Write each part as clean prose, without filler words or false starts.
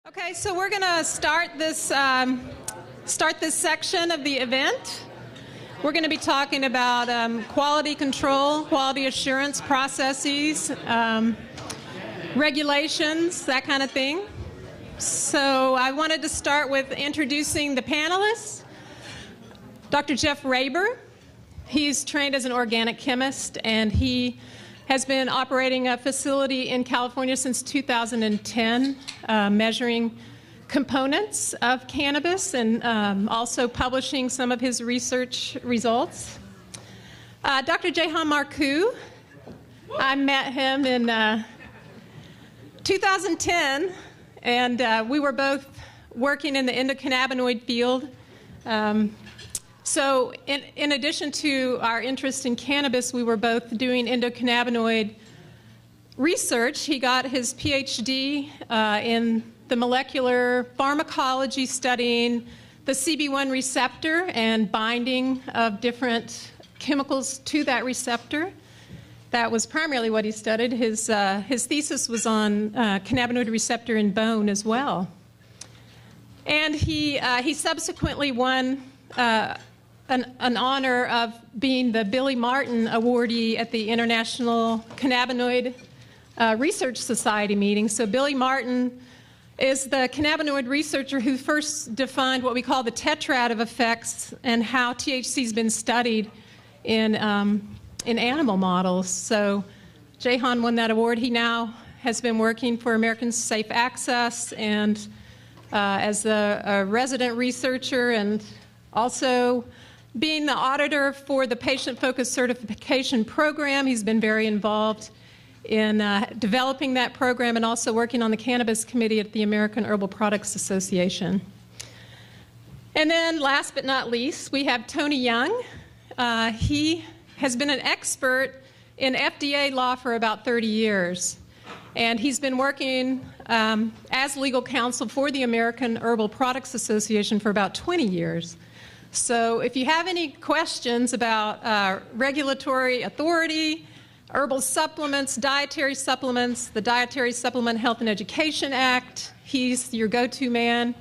Okay, so we're going to start this section of the event. We're going to be talking about quality control, quality assurance processes, regulations, that kind of thing. So I wanted to start with introducing the panelists. Dr. Jeff Raber, he's trained as an organic chemist, and he has been operating a facility in California since 2010, measuring components of cannabis and also publishing some of his research results. Dr. Jahan Marcu, I met him in 2010, and we were both working in the endocannabinoid field. So in addition to our interest in cannabis, we were both doing endocannabinoid research. He got his PhD in the molecular pharmacology, studying the CB1 receptor and binding of different chemicals to that receptor. That was primarily what he studied. His thesis was on cannabinoid receptor in bone as well. And he subsequently won an honor of being the Billy Martin awardee at the International Cannabinoid Research Society meeting. So Billy Martin is the cannabinoid researcher who first defined what we call the tetrad of effects and how THC has been studied in animal models. So Jahan won that award. He now has been working for American Safe Access and as a resident researcher, and also being the auditor for the patient-focused certification program. He's been very involved in developing that program and also working on the cannabis committee at the American Herbal Products Association. And then last but not least, we have Tony Young. He has been an expert in FDA law for about 30 years. And he's been working as legal counsel for the American Herbal Products Association for about 20 years. So if you have any questions about regulatory authority, herbal supplements, dietary supplements, the Dietary Supplement Health and Education Act, he's your go-to man.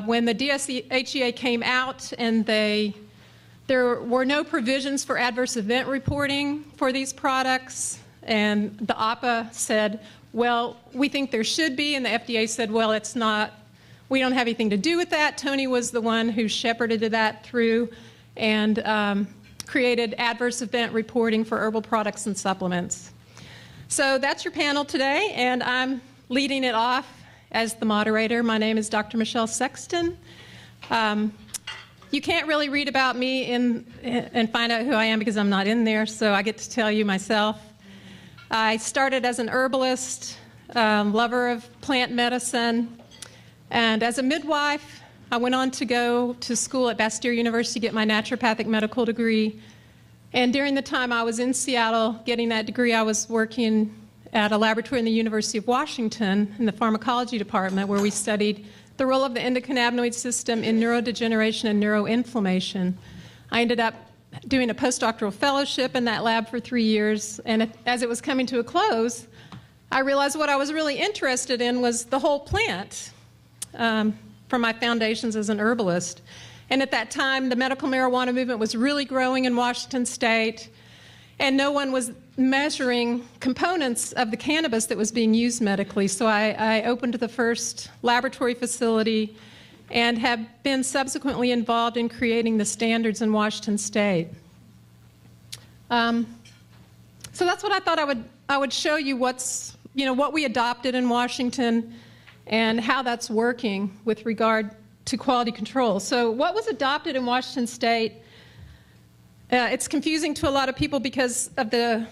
When the DSHEA came out and there were no provisions for adverse event reporting for these products, and the APA said, well, we think there should be, and the FDA said, well, it's not. We don't have anything to do with that. Tony was the one who shepherded that through and created adverse event reporting for herbal products and supplements. So that's your panel today, and I'm leading it off as the moderator. My name is Dr. Michelle Sexton. You can't really read about me and find out who I am because I'm not in there, so I get to tell you myself. I started as an herbalist, lover of plant medicine. And as a midwife, I went on to go to school at Bastyr University to get my naturopathic medical degree. And during the time I was in Seattle getting that degree, I was working at a laboratory in the University of Washington in the pharmacology department, where we studied the role of the endocannabinoid system in neurodegeneration and neuroinflammation. I ended up doing a postdoctoral fellowship in that lab for 3 years, and as it was coming to a close, I realized what I was really interested in was the whole plant. From my foundations as an herbalist. And at that time, the medical marijuana movement was really growing in Washington State, and no one was measuring components of the cannabis that was being used medically. So I opened the first laboratory facility and have been subsequently involved in creating the standards in Washington State. So that's what I thought I would show you what we adopted in Washington and how that's working with regard to quality control. So what was adopted in Washington State, it's confusing to a lot of people because of the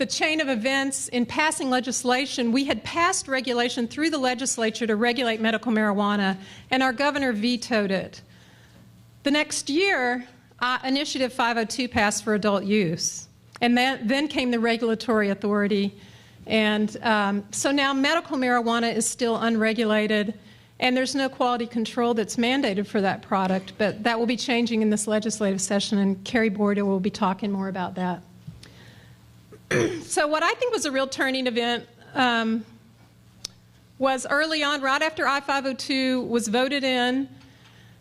chain of events in passing legislation. We had passed regulation through the legislature to regulate medical marijuana, and our governor vetoed it. The next year, Initiative 502 passed for adult use, and then came the regulatory authority. And so now medical marijuana is still unregulated, and there's no quality control that's mandated for that product, but that will be changing in this legislative session, and Carrie Borda will be talking more about that. So what I think was a real turning event was early on, right after I-502 was voted in,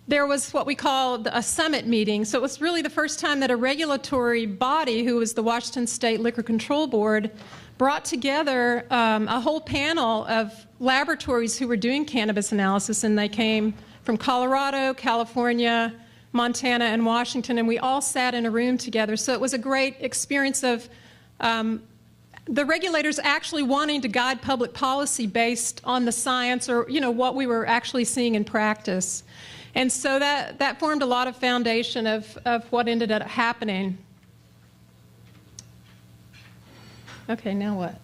there was what we called a summit meeting. So it was really the first time that a regulatory body, who was the Washington State Liquor Control Board, brought together a whole panel of laboratories who were doing cannabis analysis, and they came from Colorado, California, Montana, and Washington, and we all sat in a room together. So it was a great experience of the regulators actually wanting to guide public policy based on the science, or what we were actually seeing in practice. And so that formed a lot of foundation of what ended up happening. Okay, now what?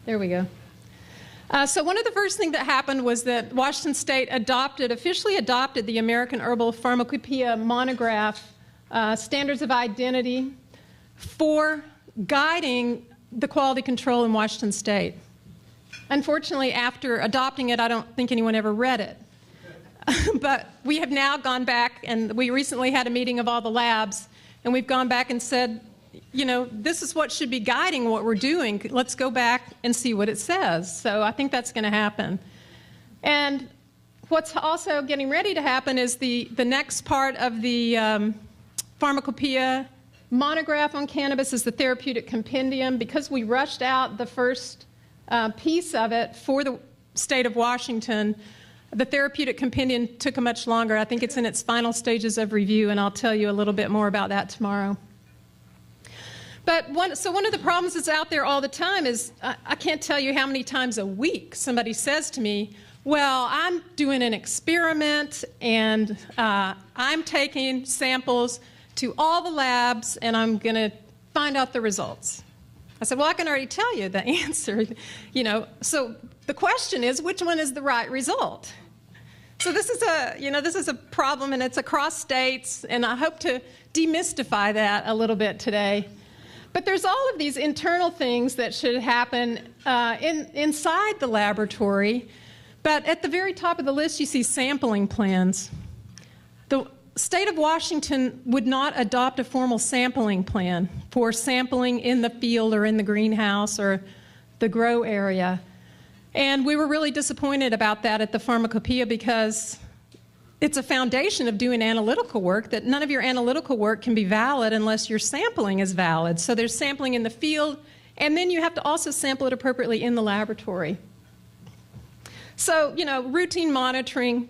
There we go. So one of the first things that happened was that Washington State officially adopted the American Herbal Pharmacopoeia monograph standards of identity for guiding the quality control in Washington State. Unfortunately, after adopting it, I don't think anyone ever read it. But we have now gone back, and we recently had a meeting of all the labs, and we've gone back and said, this is what should be guiding what we're doing. Let's go back and see what it says. So I think that's going to happen. And what's also getting ready to happen is the next part of the Pharmacopoeia monograph on cannabis is the therapeutic compendium. Because we rushed out the first piece of it for the state of Washington, the therapeutic compendium took much longer. I think it's in its final stages of review, and I'll tell you a little bit more about that tomorrow. But one of the problems that's out there all the time is I can't tell you how many times a week somebody says to me, well, I'm doing an experiment, and I'm taking samples to all the labs, and I'm going to find out the results. I said, well, I can already tell you the answer. So the question is, which one is the right result? So this is a problem, and it's across states, and I hope to demystify that a little bit today. But there's all of these internal things that should happen inside the laboratory. But at the very top of the list, you see sampling plans. The state of Washington would not adopt a formal sampling plan for sampling in the field or in the greenhouse or the grow area. And we were really disappointed about that at the Pharmacopoeia, because it's a foundation of doing analytical work, that none of your analytical work can be valid unless your sampling is valid. So there's sampling in the field, and then you have to also sample it appropriately in the laboratory. So, routine monitoring,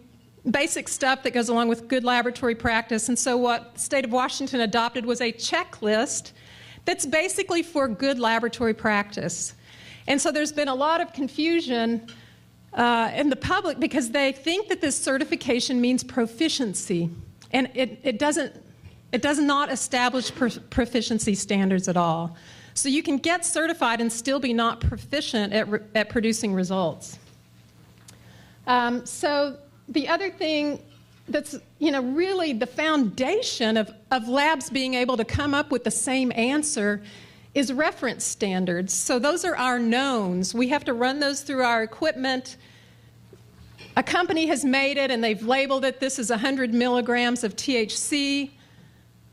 basic stuff that goes along with good laboratory practice. And so what the state of Washington adopted was a checklist that's basically for good laboratory practice. And so there's been a lot of confusion in the public, because they think that this certification means proficiency, and it does not establish proficiency standards at all. So you can get certified and still be not proficient at producing results. So the other thing that's really the foundation of labs being able to come up with the same answer is reference standards. So those are our knowns. We have to run those through our equipment. A company has made it, and they've labeled it, this is 100 milligrams of THC,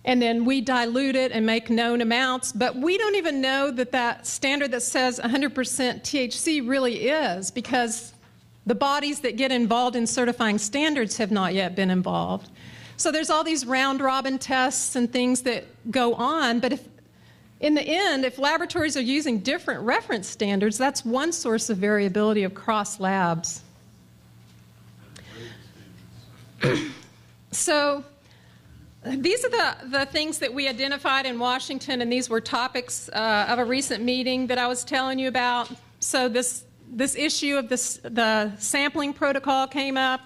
and then we dilute it and make known amounts. But we don't even know that standard that says 100% THC really is, because the bodies that get involved in certifying standards have not yet been involved. So there's all these round-robin tests and things that go on, but in the end, if laboratories are using different reference standards, that's one source of variability across labs. So these are the things that we identified in Washington, and these were topics of a recent meeting that I was telling you about. So this issue of the sampling protocol came up.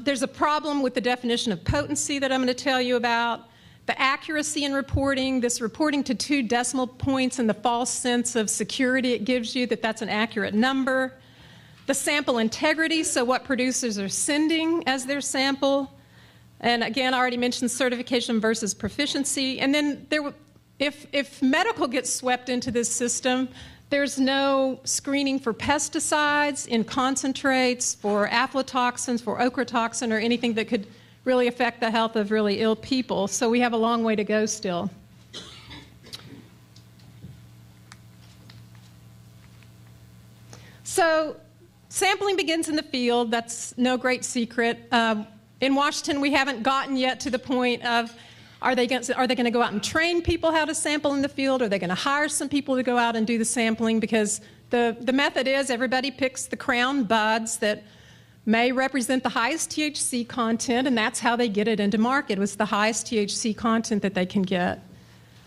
There's a problem with the definition of potency that I'm going to tell you about. The accuracy in reporting, this reporting to 2 decimal points and the false sense of security it gives you that that's an accurate number. The sample integrity, so what producers are sending as their sample. And again, I already mentioned certification versus proficiency. And then if medical gets swept into this system, there's no screening for pesticides in concentrates, for aflatoxins, for ochratoxin, or anything that could really affect the health of really ill people. So we have a long way to go still. So sampling begins in the field. That's no great secret. In Washington, we haven't gotten yet to the point of are they going to go out and train people how to sample in the field? Are they going to hire some people to go out and do the sampling? Because the method is everybody picks the crown buds that may represent the highest THC content, and that's how they get it into market, was the highest THC content that they can get.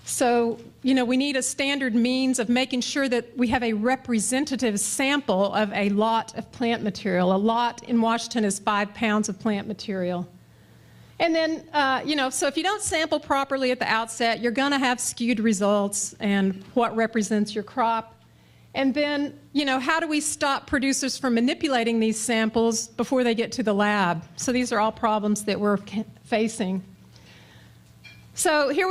So, we need a standard means of making sure that we have a representative sample of a lot of plant material. A lot in Washington is 5 pounds of plant material. And then, so if you don't sample properly at the outset, you're going to have skewed results and what represents your crop. And then, how do we stop producers from manipulating these samples before they get to the lab? So these are all problems that we're facing. So here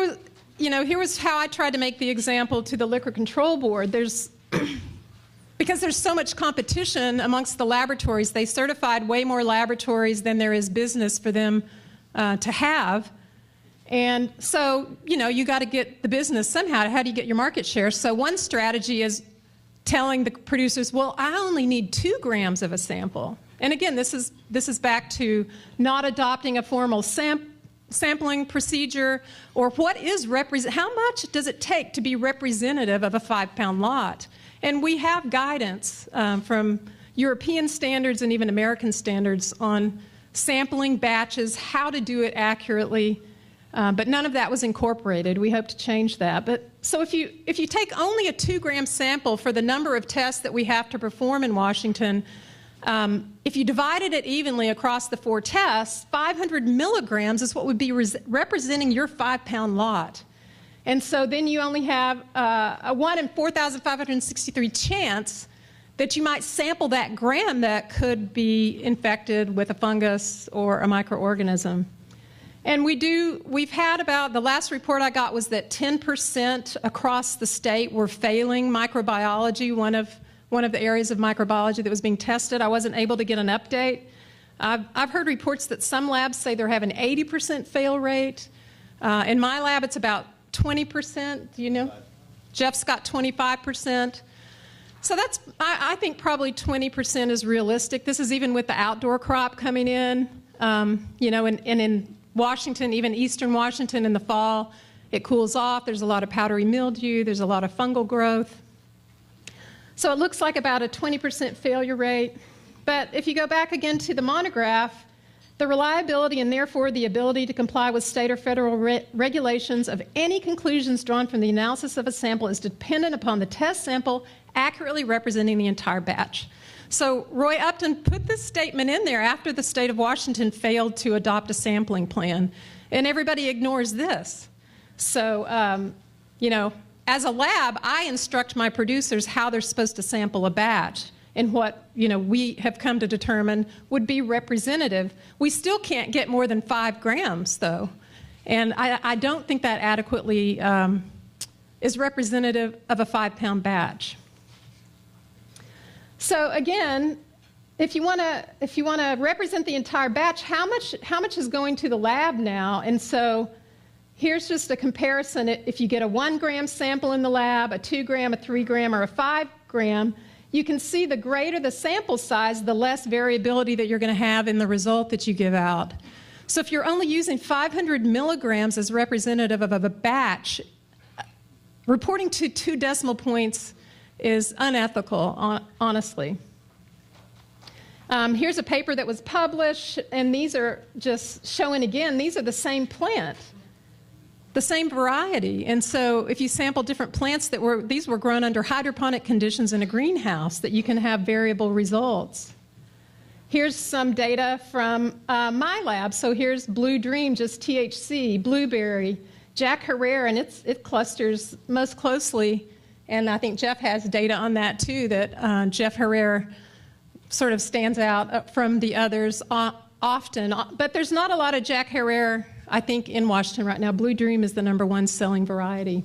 was how I tried to make the example to the Liquor Control Board. Because there's so much competition amongst the laboratories, they certified way more laboratories than there is business for them to have. And so, you got to get the business somehow. How do you get your market share? So one strategy is telling the producers, well, I only need 2 grams of a sample. And again, this is back to not adopting a formal sampling procedure, or what is how much does it take to be representative of a 5-pound lot? And we have guidance from European standards and even American standards on sampling batches, how to do it accurately, but none of that was incorporated. We hope to change that. But so if you take only a 2-gram sample for the number of tests that we have to perform in Washington, if you divided it evenly across the 4 tests, 500 milligrams is what would be representing your 5-pound lot. And so then you only have a 1 in 4,563 chance that you might sample that gram that could be infected with a fungus or a microorganism. And we've had about, the last report I got was that 10% across the state were failing microbiology, one of the areas of microbiology that was being tested. I wasn't able to get an update. I've heard reports that some labs say they're having 80% fail rate. In my lab, it's about 20%. Do you know? Jeff's got 25%. So that's, I think probably 20% is realistic. This is even with the outdoor crop coming in. And in Washington, even eastern Washington in the fall, it cools off. There's a lot of powdery mildew. There's a lot of fungal growth. So it looks like about a 20% failure rate. But if you go back again to the monograph, the reliability and therefore the ability to comply with state or federal regulations of any conclusions drawn from the analysis of a sample is dependent upon the test sample accurately representing the entire batch. So Roy Upton put this statement in there after the state of Washington failed to adopt a sampling plan, and everybody ignores this. So, as a lab, I instruct my producers how they're supposed to sample a batch and what, we have come to determine would be representative. We still can't get more than 5 grams, though, and I don't think that adequately is representative of a 5-pound batch. So again, if you want to represent the entire batch, how much is going to the lab now? And so here's just a comparison. If you get a 1-gram sample in the lab, a 2-gram, a 3-gram, or a 5-gram, you can see the greater the sample size, the less variability that you're going to have in the result that you give out. So if you're only using 500 milligrams as representative of a batch, reporting to 2 decimal points is unethical, honestly. Here's a paper that was published, and these are just showing again, these are the same plant, the same variety. And so if you sample different plants these were grown under hydroponic conditions in a greenhouse, that you can have variable results. Here's some data from my lab. So here's Blue Dream, just THC, blueberry, Jack Herrera, and it clusters most closely. And I think Jeff has data on that too, that Jeff Herrera sort of stands out from the others often. But there's not a lot of Jack Herrera, I think, in Washington right now. Blue Dream is the #1 selling variety.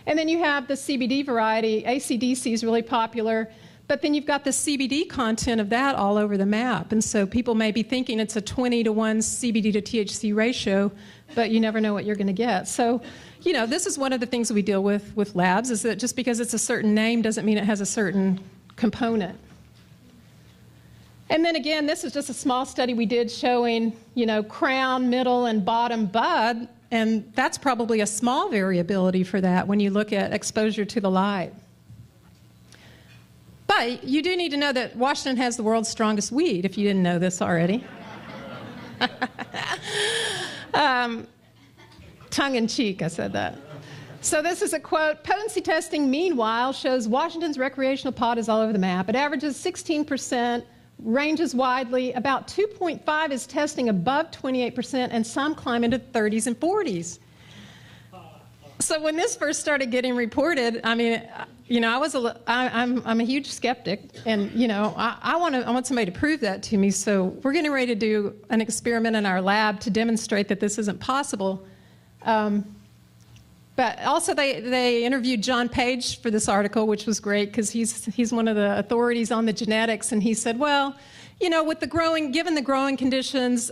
And then you have the CBD variety. ACDC is really popular. But then you've got the CBD content of that all over the map. And so people may be thinking it's a 20-to-1 CBD to THC ratio, but you never know what you're going to get. So, this is one of the things that we deal with labs, is that just because it's a certain name doesn't mean it has a certain component. And then again, this is just a small study we did showing, crown, middle, and bottom bud, and that's probably a small variability for that when you look at exposure to the light. But you do need to know that Washington has the world's strongest weed, if you didn't know this already. Tongue in cheek, I said that. So this is a quote. Potency testing, meanwhile, shows Washington's recreational pot is all over the map. It averages 16%, ranges widely. About 2.5 is testing above 28%, and some climb into the 30s and 40s. So when this first started getting reported, I mean, I'm a huge skeptic, and I want somebody to prove that to me. So we're getting ready to do an experiment in our lab to demonstrate that this isn't possible. But also they interviewed John Page for this article, which was great because he's one of the authorities on the genetics, and he said, well, with given the growing conditions,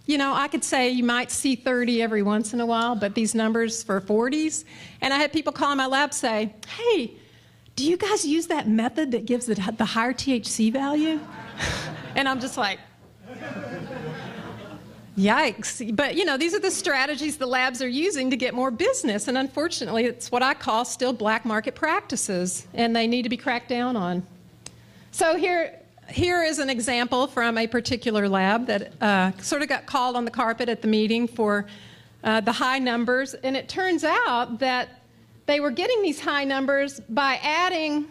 I could say you might see 30 every once in a while, but these numbers for 40s. And I had people call in my lab say, hey, do you guys use that method that gives the higher THC value? And I'm just like, yikes. But, these are the strategies the labs are using to get more business. And unfortunately, it's what I call still black market practices, and they need to be cracked down on. So here is an example from a particular lab that sort of got called on the carpet at the meeting for the high numbers. And it turns out that they were getting these high numbers by adding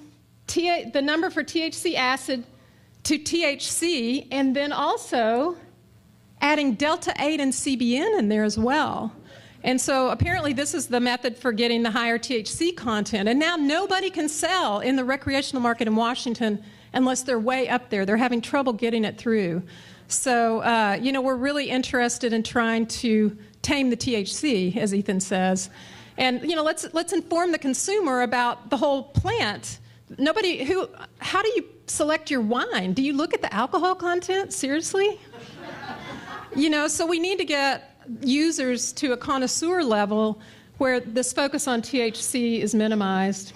the number for THC acid to THC, and then also adding delta 8 and CBN in there as well. And so apparently this is the method for getting the higher THC content. And now nobody can sell in the recreational market in Washington unless they're way up there. They're having trouble getting it through. So, we're really interested in trying to tame the THC, as Ethan says. And, let's inform the consumer about the whole plant. How do you select your wine? Do you look at the alcohol content? Seriously? So we need to get users to a connoisseur level where this focus on THC is minimized.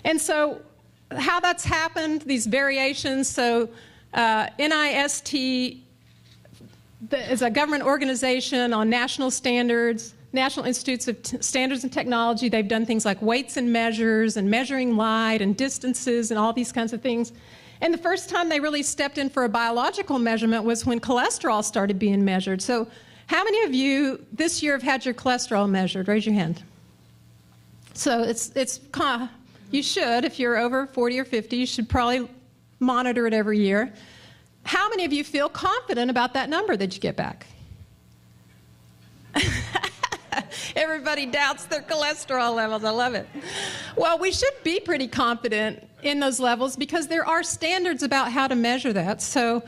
And so how that's happened, these variations, so NIST is a government organization on national standards, National Institutes of Standards and Technology. They've done things like weights and measures and measuring light and distances and all these kinds of things. And the first time they really stepped in for a biological measurement was when cholesterol started being measured. So how many of you this year have had your cholesterol measured? Raise your hand. So you should, if you're over 40 or 50, you should probably monitor it every year. How many of you feel confident about that number that you get back? Everybody doubts their cholesterol levels. I love it. Well, we should be pretty confident in those levels because there are standards about how to measure that. So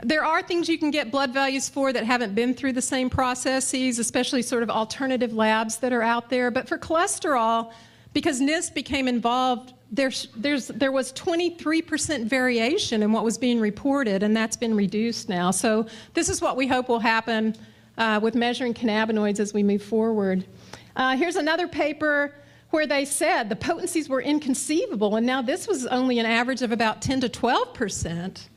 there are things you can get blood values for that haven't been through the same processes, especially sort of alternative labs that are out there. But for cholesterol, because NIST became involved, there was 23% variation in what was being reported, and that's been reduced now. So this is what we hope will happen with measuring cannabinoids as we move forward. Here's another paper where they said the potencies were inconceivable, and now this was only an average of about 10 to 12%.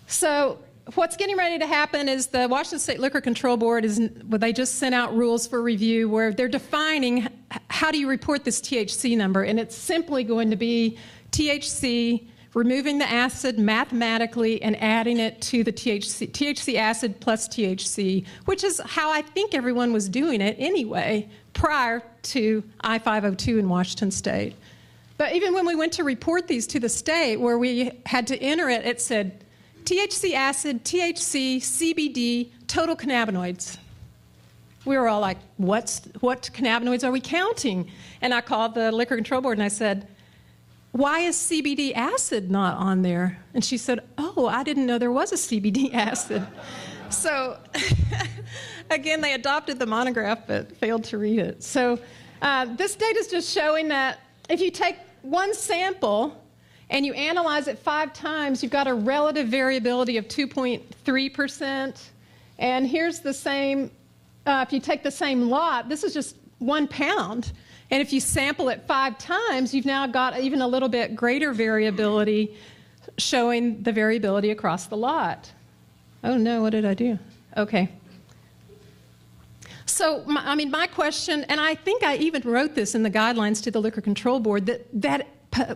So what's getting ready to happen is the Washington State Liquor Control Board they just sent out rules for review where they're defining how do you report this THC number, and it's simply going to be THC, removing the acid mathematically and adding it to the THC acid plus THC, which is how I think everyone was doing it anyway prior to I-502 in Washington State. But even when we went to report these to the state where we had to enter it, it said THC acid, THC, CBD, total cannabinoids. We were all like, what cannabinoids are we counting? And I called the Liquor Control Board and I said, why is CBD acid not on there? And she said, oh, I didn't know there was a CBD acid. So again, they adopted the monograph but failed to read it. So this data is just showing that if you take one sample and you analyze it 5 times, you've got a relative variability of 2.3%. And here's the same, if you take the same lot, this is just 1 pound. And if you sample it 5 times, you've now got even a little bit greater variability, showing the variability across the lot. Oh no, what did I do? Okay. So, my question, and I think I even wrote this in the guidelines to the Liquor Control Board, that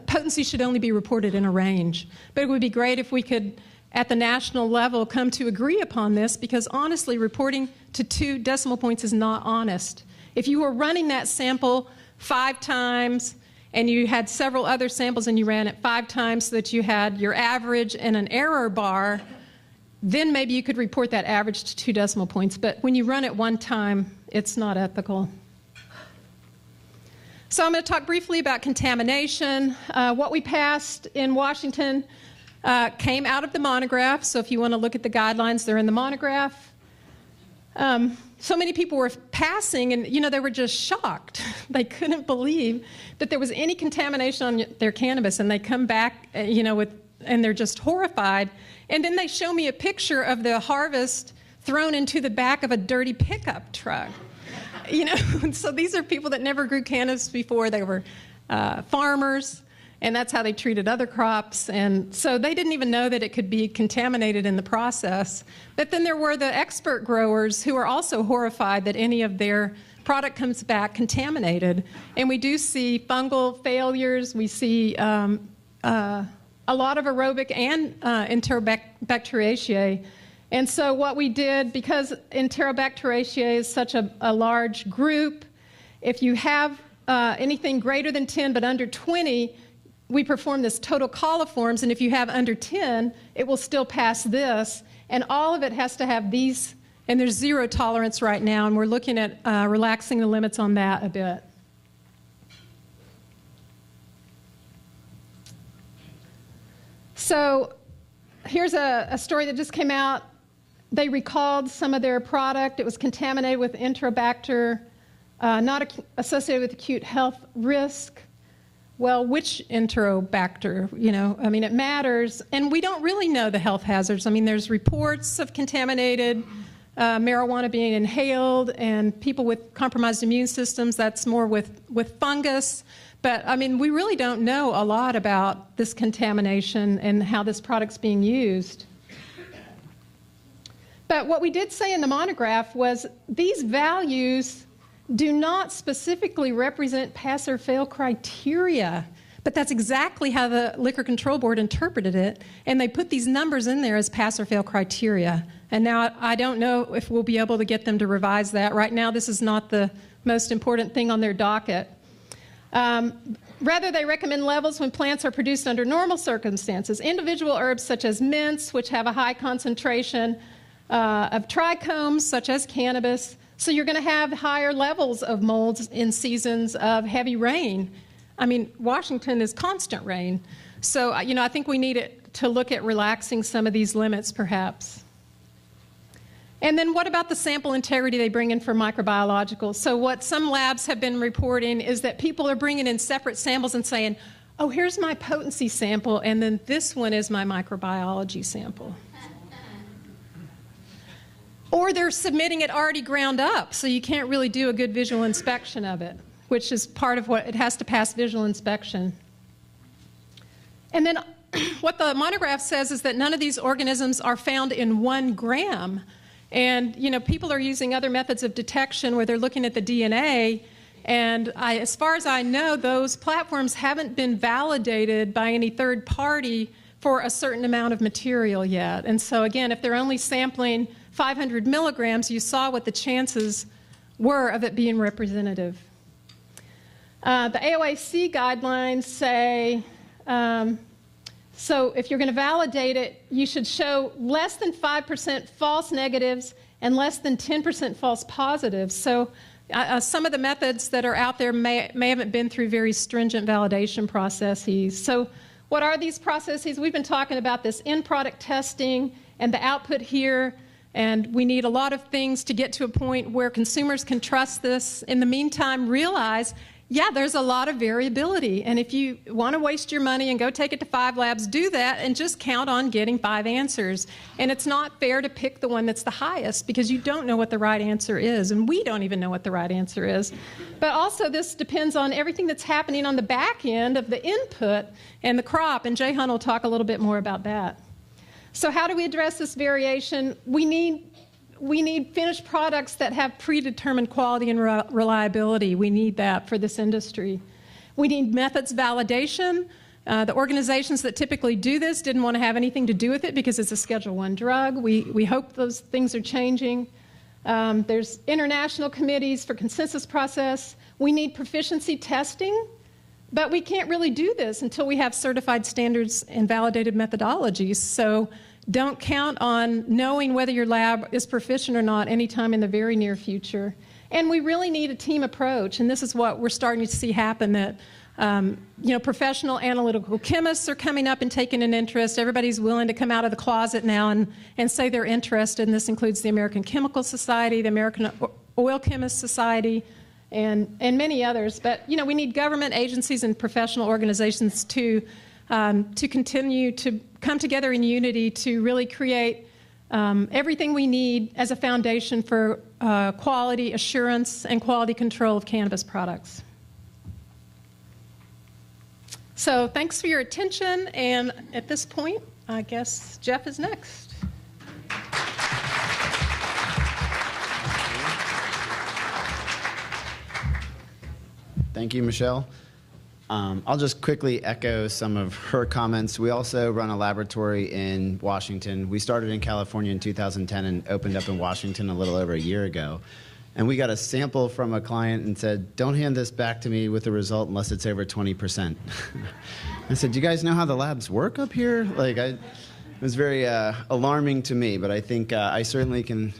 potency should only be reported in a range. But it would be great if we could, at the national level, come to agree upon this, because honestly, reporting to 2 decimal points is not honest. If you were running that sample 5 times, and you had several other samples and you ran it 5 times so that you had your average and an error bar, then maybe you could report that average to 2 decimal points. But when you run it 1 time, it's not ethical. So I'm going to talk briefly about contamination. What we passed in Washington came out of the monograph. So if you want to look at the guidelines, they're in the monograph. So many people were passing, and they were just shocked. They couldn't believe that there was any contamination on their cannabis, and they come back, and they're just horrified. And then they show me a picture of the harvest thrown into the back of a dirty pickup truck. So these are people that never grew cannabis before. They were farmers, and that's how they treated other crops. And so they didn't even know that it could be contaminated in the process. But then there were the expert growers who are also horrified that any of their product comes back contaminated. And we do see fungal failures. We see a lot of aerobic and Enterobacteriaceae. And so what we did, because Enterobacteriaceae is such a large group, if you have anything greater than 10 but under 20, we perform this total coliforms, and if you have under 10, it will still pass this, and all of it has to have these, and there's 0 tolerance right now, and we're looking at relaxing the limits on that a bit. So here's a story that just came out. They recalled some of their product. It was contaminated with Enterobacter, not associated with acute health risk. Well, which Enterobacter? It matters. And we don't really know the health hazards. There's reports of contaminated marijuana being inhaled, and people with compromised immune systems, that's more with fungus. But, we really don't know a lot about this contamination and how this product's being used. But what we did say in the monograph was these values do not specifically represent pass or fail criteria, but that's exactly how the Liquor Control Board interpreted it, and they put these numbers in there as pass or fail criteria. And now I don't know if we'll be able to get them to revise that. Right now, this is not the most important thing on their docket. Rather, they recommend levels when plants are produced under normal circumstances. Individual herbs such as mints, which have a high concentration of trichomes, such as cannabis, so you're going to have higher levels of molds in seasons of heavy rain. Washington is constant rain. So, I think we need to look at relaxing some of these limits, perhaps. And then what about the sample integrity they bring in for microbiological? So what some labs have been reporting is that people are bringing in separate samples and saying, oh, here's my potency sample, and then this one is my microbiology sample. Or they're submitting it already ground up, so you can't really do a good visual inspection of it, which is part of what it has to pass visual inspection. And then what the monograph says is that none of these organisms are found in 1 gram. And, people are using other methods of detection where they're looking at the DNA, and as far as I know, those platforms haven't been validated by any third party for a certain amount of material yet. And so again, if they're only sampling 500 milligrams, you saw what the chances were of it being representative. The AOAC guidelines say, so if you're going to validate it, you should show less than 5% false negatives and less than 10% false positives. So some of the methods that are out there may haven't been through very stringent validation processes. So what are these processes? We've been talking about this in-product testing and the output here. And we need a lot of things to get to a point where consumers can trust this. In the meantime, realize Yeah, there's a lot of variability. And if you want to waste your money and go take it to 5 labs, do that and just count on getting 5 answers. And it's not fair to pick the one that's the highest because you don't know what the right answer is. And we don't even know what the right answer is. But also this depends on everything that's happening on the back end of the input and the crop. And Jahan will talk a little bit more about that. So how do we address this variation? We need finished products that have predetermined quality and reliability. We need that for this industry. We need methods validation. The organizations that typically do this didn't want to have anything to do with it because it's a Schedule I drug. We hope those things are changing. There's international committees for consensus process. We need proficiency testing, but we can't really do this until we have certified standards and validated methodologies. So don't count on knowing whether your lab is proficient or not anytime in the very near future. And we really need a team approach, and this is what we're starting to see happen, that professional analytical chemists are coming up and taking an interest. Everybody's willing to come out of the closet now and say they're interested, and this includes the American Chemical Society, the American Oil Chemists Society, and many others. But we need government agencies and professional organizations to continue to come together in unity to really create everything we need as a foundation for quality assurance and quality control of cannabis products. So thanks for your attention, and at this point, I guess Jeff is next. Thank you, Michelle. I'll just quickly echo some of her comments. We also run a laboratory in Washington. We started in California in 2010 and opened up in Washington a little over a year ago. And we got a sample from a client and said, don't hand this back to me with the result unless it's over 20%. I said, do you guys know how the labs work up here? It was very alarming to me, but I think I certainly can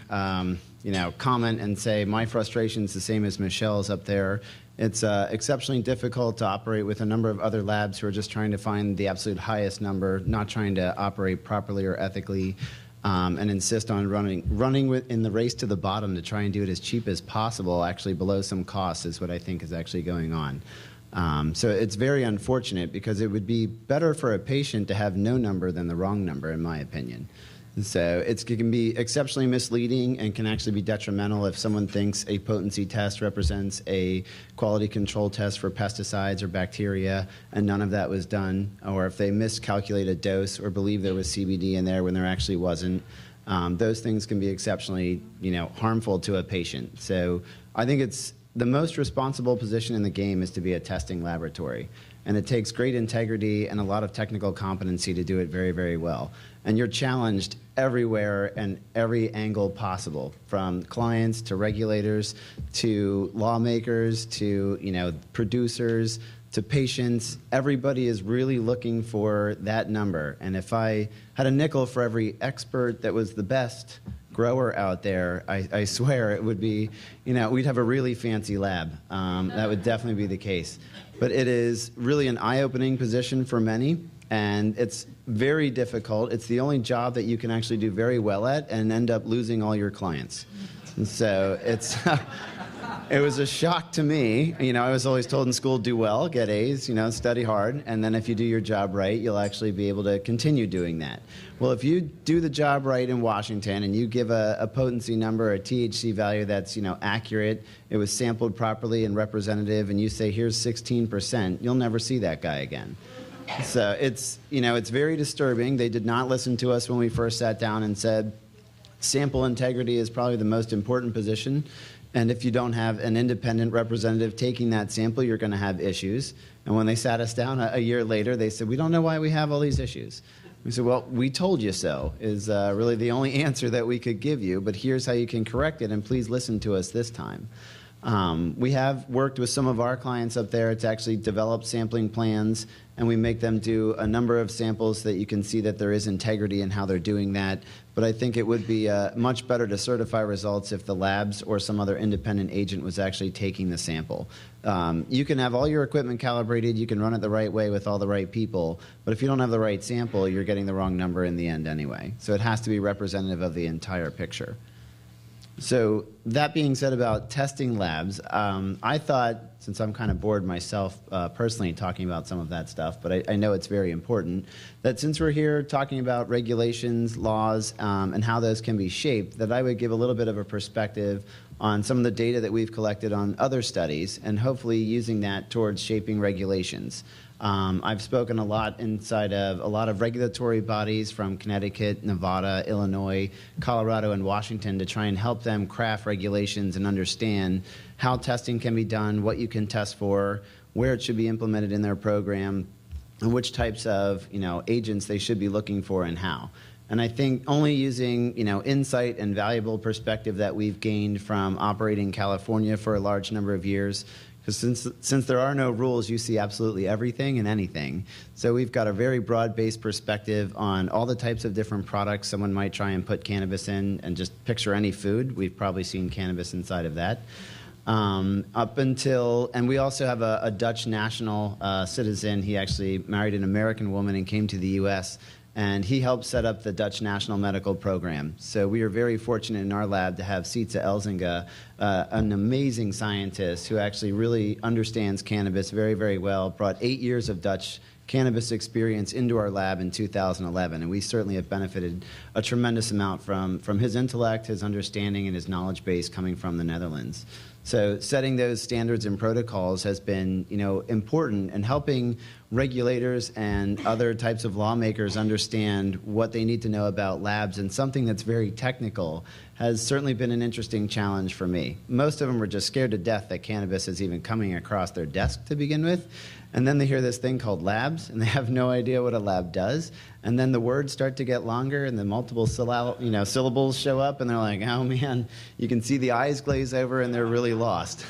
comment and say my frustration is the same as Michelle's up there. It's exceptionally difficult to operate with a number of other labs who are just trying to find the absolute highest number, not trying to operate properly or ethically, and insist on running in the race to the bottom to try and do it as cheap as possible, actually below some costs, is what I think is actually going on. So it's very unfortunate because it would be better for a patient to have no number than the wrong number, in my opinion. So it can be exceptionally misleading and can actually be detrimental if someone thinks a potency test represents a quality control test for pesticides or bacteria and none of that was done, or if they miscalculate a dose or believe there was CBD in there when there actually wasn't. Those things can be exceptionally, harmful to a patient. So I think it's the most responsible position in the game is to be a testing laboratory. And it takes great integrity and a lot of technical competency to do it very, very well. And you're challenged everywhere and every angle possible, from clients to regulators to lawmakers to producers to patients. Everybody is really looking for that number. And if I had a nickel for every expert that was the best grower out there, I swear it would be, we'd have a really fancy lab. That would definitely be the case. But it is really an eye-opening position for many, and it's very difficult. It's the only job that you can actually do very well at and end up losing all your clients. And so it was a shock to me. I was always told in school, do well, get A's, study hard, and then if you do your job right, you'll actually be able to continue doing that. Well, if you do the job right in Washington and you give a potency number, a THC value that's, accurate, it was sampled properly and representative, and you say, here's 16%, you'll never see that guy again. So it's very disturbing. They did not listen to us when we first sat down and said, sample integrity is probably the most important position. And if you don't have an independent representative taking that sample, you're going to have issues. And when they sat us down a year later, they said, we don't know why we have all these issues. We said, well, we told you so is really the only answer that we could give you, but here's how you can correct it, and please listen to us this time. We have worked with some of our clients up there to actually develop sampling plans, and we make them do a number of samples so that you can see that there is integrity in how they're doing that. But I think it would be much better to certify results if the labs or some other independent agent was actually taking the sample. You can have all your equipment calibrated, you can run it the right way with all the right people, but if you don't have the right sample, you're getting the wrong number in the end anyway. So it has to be representative of the entire picture. So that being said about testing labs, I thought, since I'm kind of bored myself personally talking about some of that stuff, but I know it's very important, that since we're here talking about regulations, laws, and how those can be shaped, that I would give a little bit of a perspective on some of the data that we've collected on other studies, and hopefully using that towards shaping regulations. I've spoken a lot inside of a lot of regulatory bodies from Connecticut, Nevada, Illinois, Colorado, and Washington to try and help them craft regulations and understand how testing can be done, what you can test for, where it should be implemented in their program, and which types of agents they should be looking for and how. And I think only using insight and valuable perspective that we've gained from operating in California for a large number of years, because since there are no rules, you see absolutely everything and anything. So we've got a very broad-based perspective on all the types of different products someone might try and put cannabis in, and just picture any food. We've probably seen cannabis inside of that. And we also have a Dutch national citizen. He actually married an American woman and came to the U.S., and he helped set up the Dutch National Medical Program. So we are very fortunate in our lab to have Sietse Elzinga, an amazing scientist who actually really understands cannabis very, very well, brought 8 years of Dutch cannabis experience into our lab in 2011, and we certainly have benefited a tremendous amount from his intellect, his understanding, and his knowledge base coming from the Netherlands. So setting those standards and protocols has been, important in helping regulators and other types of lawmakers understand what they need to know about labs, and something that's very technical has certainly been an interesting challenge for me. Most of them were just scared to death that cannabis is even coming across their desk to begin with. And then they hear this thing called labs, and they have no idea what a lab does. And then the words start to get longer, and the multiple syllables show up, and they're like, oh man, you can see the eyes glaze over, and they're really lost.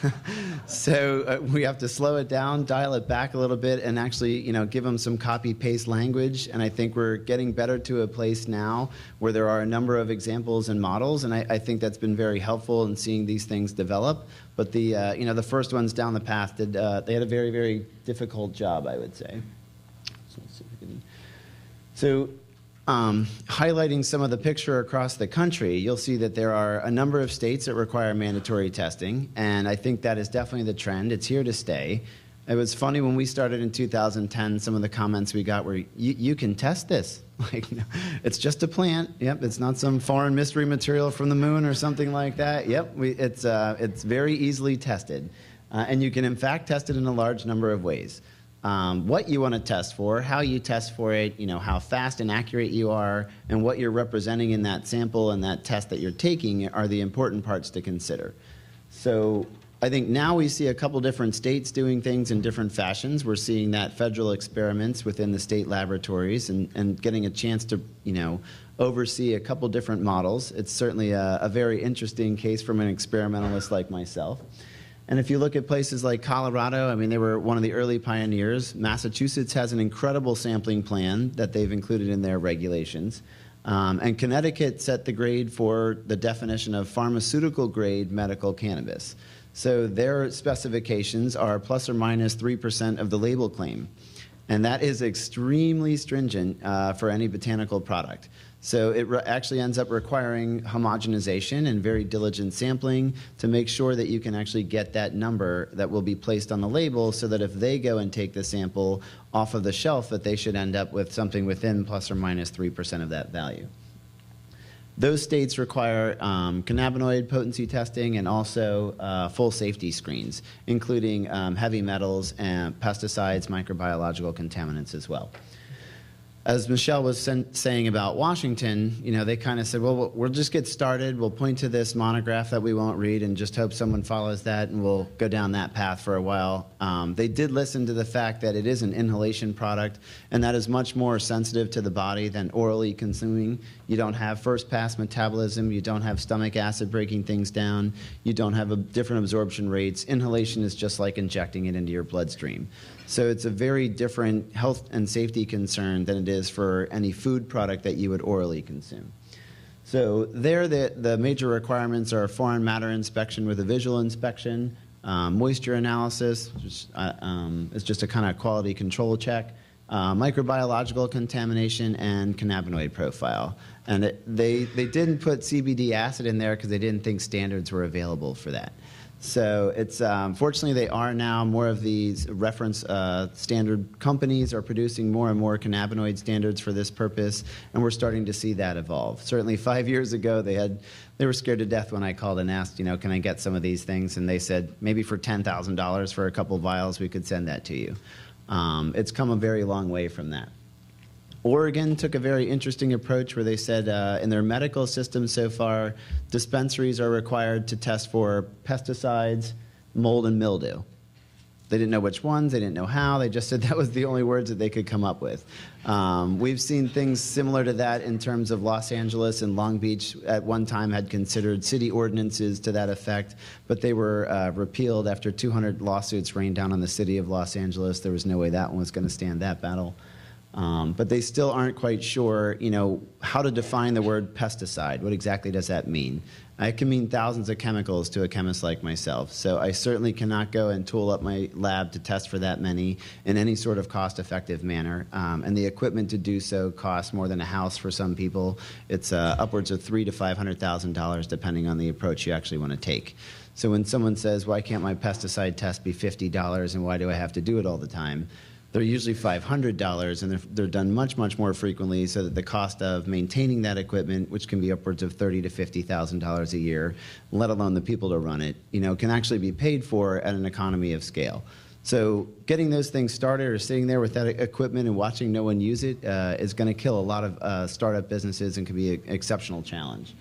So we have to slow it down, dial it back a little bit, and actually give them some copy-paste language. And I think we're getting better to a place now where there are a number of examples and models, and I think that's been very helpful in seeing these things develop. But the first ones down the path they had a very, very difficult job, I would say. So let's see if we can. So highlighting some of the picture across the country, you'll see that there are a number of states that require mandatory testing, and I think that is definitely the trend. It's here to stay. It was funny when we started in 2010, some of the comments we got were, you can test this. Like, no, it's just a plant. Yep, it's not some foreign mystery material from the moon or something like that. Yep, it's very easily tested. And you can, in fact, test it in a large number of ways. What you want to test for, how you test for it, how fast and accurate you are, and what you're representing in that sample and that test that you're taking are the important parts to consider. So I think now we see a couple different states doing things in different fashions. We're seeing that federal experiments within the state laboratories and getting a chance to, oversee a couple different models. It's certainly a very interesting case from an experimentalist like myself. And if you look at places like Colorado, they were one of the early pioneers. Massachusetts has an incredible sampling plan that they've included in their regulations. And Connecticut set the grade for the definition of pharmaceutical-grade medical cannabis. So their specifications are plus or minus 3% of the label claim. And that is extremely stringent for any botanical product. So it actually ends up requiring homogenization and very diligent sampling to make sure that you can actually get that number that will be placed on the label, so that if they go and take the sample off of the shelf, that they should end up with something within plus or minus 3% of that value. Those states require cannabinoid potency testing and also full safety screens, including heavy metals and pesticides, microbiological contaminants as well. As Michelle was saying about Washington, they kind of said, well, we'll just get started. We'll point to this monograph that we won't read and just hope someone follows that, and we'll go down that path for a while. They did listen to the fact that it is an inhalation product, and that is much more sensitive to the body than orally consuming. You don't have first-pass metabolism. You don't have stomach acid breaking things down. You don't have different absorption rates. Inhalation is just like injecting it into your bloodstream. So it's a very different health and safety concern than it is for any food product that you would orally consume. So there, the major requirements are foreign matter inspection with a visual inspection, moisture analysis, which is just a kind of quality control check, microbiological contamination, and cannabinoid profile. And they didn't put CBD acid in there because they didn't think standards were available for that. So it's fortunately they are now. More of these reference standard companies are producing more and more cannabinoid standards for this purpose, and we're starting to see that evolve. Certainly 5 years ago they were scared to death when I called and asked, can I get some of these things? And they said maybe for $10,000 for a couple vials we could send that to you. It's come a very long way from that. Oregon took a very interesting approach where they said in their medical system so far, dispensaries are required to test for pesticides, mold, and mildew. They didn't know which ones, they didn't know how, they just said that was the only words that they could come up with. We've seen things similar to that in terms of Los Angeles and Long Beach at one time had considered city ordinances to that effect, but they were repealed after 200 lawsuits rained down on the city of Los Angeles. There was no way that one was going to stand that battle. But they still aren't quite sure, how to define the word pesticide. What exactly does that mean? It can mean thousands of chemicals to a chemist like myself. So I certainly cannot go and tool up my lab to test for that many in any sort of cost-effective manner. And the equipment to do so costs more than a house for some people. It's upwards of $300,000 to $500,000 depending on the approach you actually want to take. So when someone says, why can't my pesticide test be $50 and why do I have to do it all the time? They're usually $500, and they're done much, much more frequently, so that the cost of maintaining that equipment, which can be upwards of $30,000 to $50,000 a year, let alone the people to run it, can actually be paid for at an economy of scale. So getting those things started or sitting there with that equipment and watching no one use it is going to kill a lot of startup businesses and can be an exceptional challenge.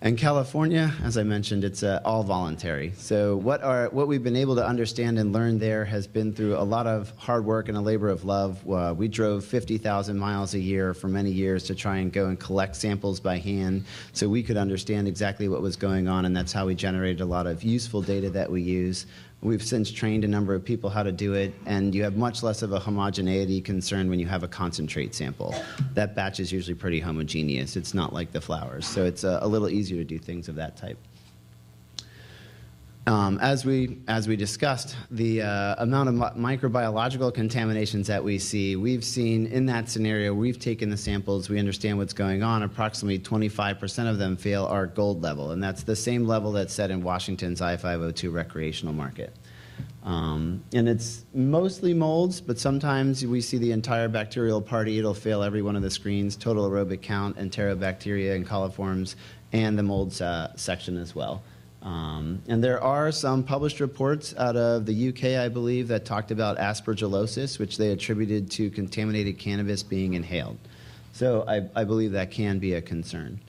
In California, as I mentioned, it's all voluntary. So what we've been able to understand and learn there has been through a lot of hard work and a labor of love. We drove 50,000 miles a year for many years to try and go and collect samples by hand so we could understand exactly what was going on, and that's how we generated a lot of useful data that we use. We've since trained a number of people how to do it, and you have much less of a homogeneity concern when you have a concentrate sample. That batch is usually pretty homogeneous. It's not like the flowers, so it's a little easier to do things of that type. As we discussed, the amount of microbiological contaminations that we see, we've seen in that scenario, we've taken the samples, we understand what's going on, approximately 25% of them fail our gold level, and that's the same level that's set in Washington's I-502 recreational market. And it's mostly molds, but sometimes we see the entire bacterial party. It'll fail every one of the screens, total aerobic count, enterobacteria and coliforms, and the molds section as well. And there are some published reports out of the UK, I believe, that talked about aspergillosis, which they attributed to contaminated cannabis being inhaled. So I believe that can be a concern.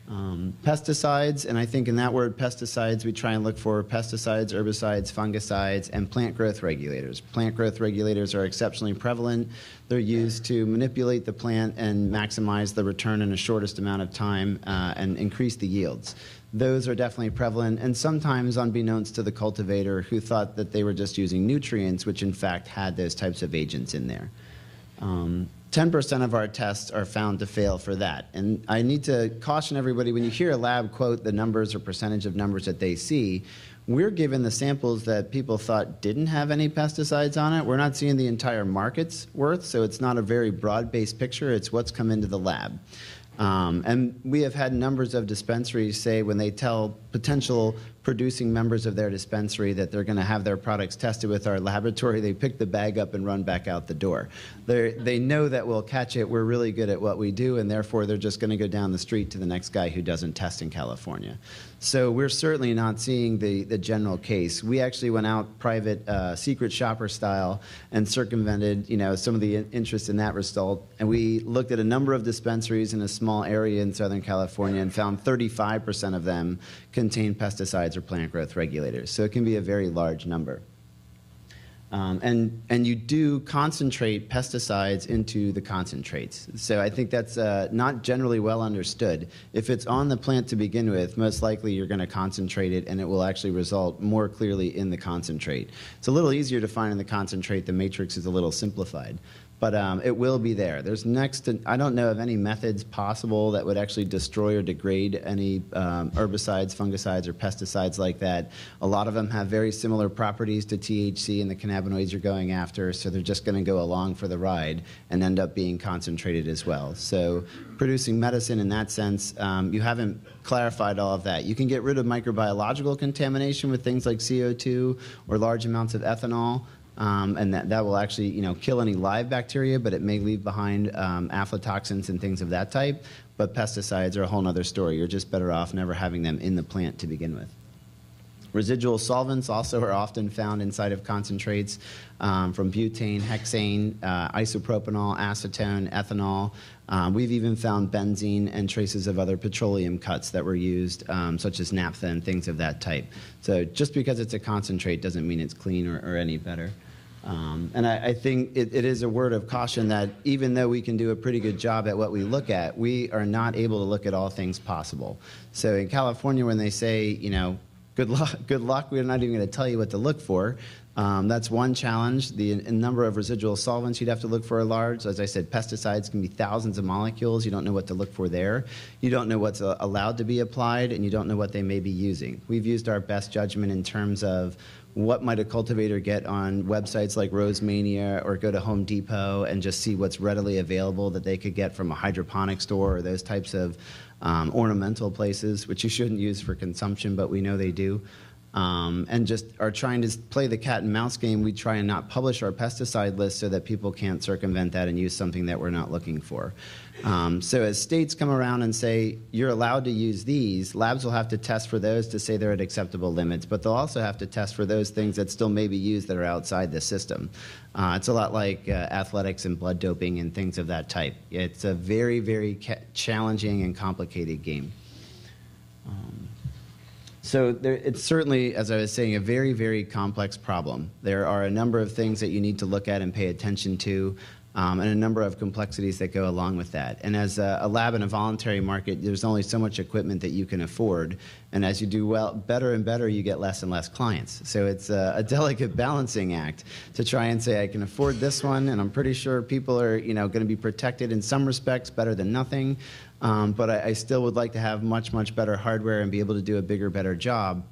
Pesticides, and I think in that word pesticides, we try and look for pesticides, herbicides, fungicides, and plant growth regulators. Plant growth regulators are exceptionally prevalent. They're used to manipulate the plant and maximize the return in the shortest amount of time and increase the yields. Those are definitely prevalent, and sometimes unbeknownst to the cultivator who thought that they were just using nutrients, which in fact had those types of agents in there. 10% of our tests are found to fail for that. And I need to caution everybody, when you hear a lab quote the numbers or percentage of numbers that they see, we're given the samples that people thought didn't have any pesticides on it. We're not seeing the entire market's worth, so it's not a very broad-based picture. It's what's come into the lab. And we have had numbers of dispensaries say when they tell potential producing members of their dispensary that they're going to have their products tested with our laboratory, they pick the bag up and run back out the door. They know that we'll catch it. We're really good at what we do, and therefore they're just going to go down the street to the next guy who doesn't test in California. So we're certainly not seeing the general case. We actually went out private, secret shopper style, and circumvented, some of the interest in that result. And we looked at a number of dispensaries in a small area in Southern California and found 35% of them contain pesticides or plant growth regulators. So it can be a very large number. And you do concentrate pesticides into the concentrates. So I think that's not generally well understood. If it's on the plant to begin with, most likely you're going to concentrate it, and it will actually result more clearly in the concentrate. It's a little easier to find in the concentrate. The matrix is a little simplified. But it will be there. There's I don't know of any methods possible that would actually destroy or degrade any herbicides, fungicides, or pesticides like that. A lot of them have very similar properties to THC and the cannabinoids you're going after, so they're just going to go along for the ride and end up being concentrated as well. So producing medicine in that sense, you haven't clarified all of that. You can get rid of microbiological contamination with things like CO2 or large amounts of ethanol. And that will actually, kill any live bacteria, but it may leave behind aflatoxins and things of that type. But pesticides are a whole other story. You're just better off never having them in the plant to begin with. Residual solvents also are often found inside of concentrates from butane, hexane, isopropanol, acetone, ethanol. We've even found benzene and traces of other petroleum cuts that were used, such as naphtha and things of that type. So just because it's a concentrate doesn't mean it's clean or any better. And I think it is a word of caution that even though we can do a pretty good job at what we look at, we are not able to look at all things possible. So in California, when they say, good luck, we're not even going to tell you what to look for. That's one challenge. The number of residual solvents you'd have to look for are large. As I said, pesticides can be thousands of molecules. You don't know what to look for there. You don't know what's allowed to be applied, and you don't know what they may be using. We've used our best judgment in terms of what might a cultivator get on websites like Rosemania or go to Home Depot and just see what's readily available that they could get from a hydroponic store or those types of ornamental places, which you shouldn't use for consumption, but we know they do. And just are trying to play the cat and mouse game. We try and not publish our pesticide list so that people can't circumvent that and use something that we're not looking for. So as states come around and say, you're allowed to use these, labs will have to test for those to say they're at acceptable limits, but they'll also have to test for those things that still may be used that are outside the system. It's a lot like athletics and blood doping and things of that type. It's a very, very challenging and complicated game. So it's certainly, as I was saying, a very, very complex problem. There are a number of things that you need to look at and pay attention to, and a number of complexities that go along with that. And as a lab in a voluntary market, there's only so much equipment that you can afford. And as you do better and better, you get less and less clients. So it's a delicate balancing act to try and say, I can afford this one, and I'm pretty sure people are going to be protected in some respects better than nothing. But I still would like to have much, much better hardware and be able to do a bigger, better job.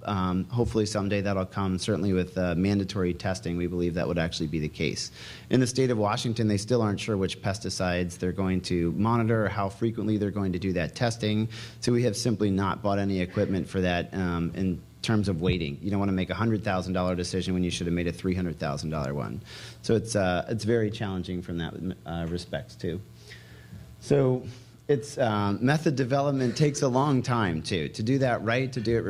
Hopefully someday that'll come. Certainly with mandatory testing, we believe that would actually be the case. In the state of Washington, they still aren't sure which pesticides they're going to monitor or how frequently they're going to do that testing. So we have simply not bought any equipment for that in terms of waiting. You don't want to make a $100,000 decision when you should have made a $300,000 one. So it's very challenging from that respects too. So it's method development takes a long time too. To do that right, to do it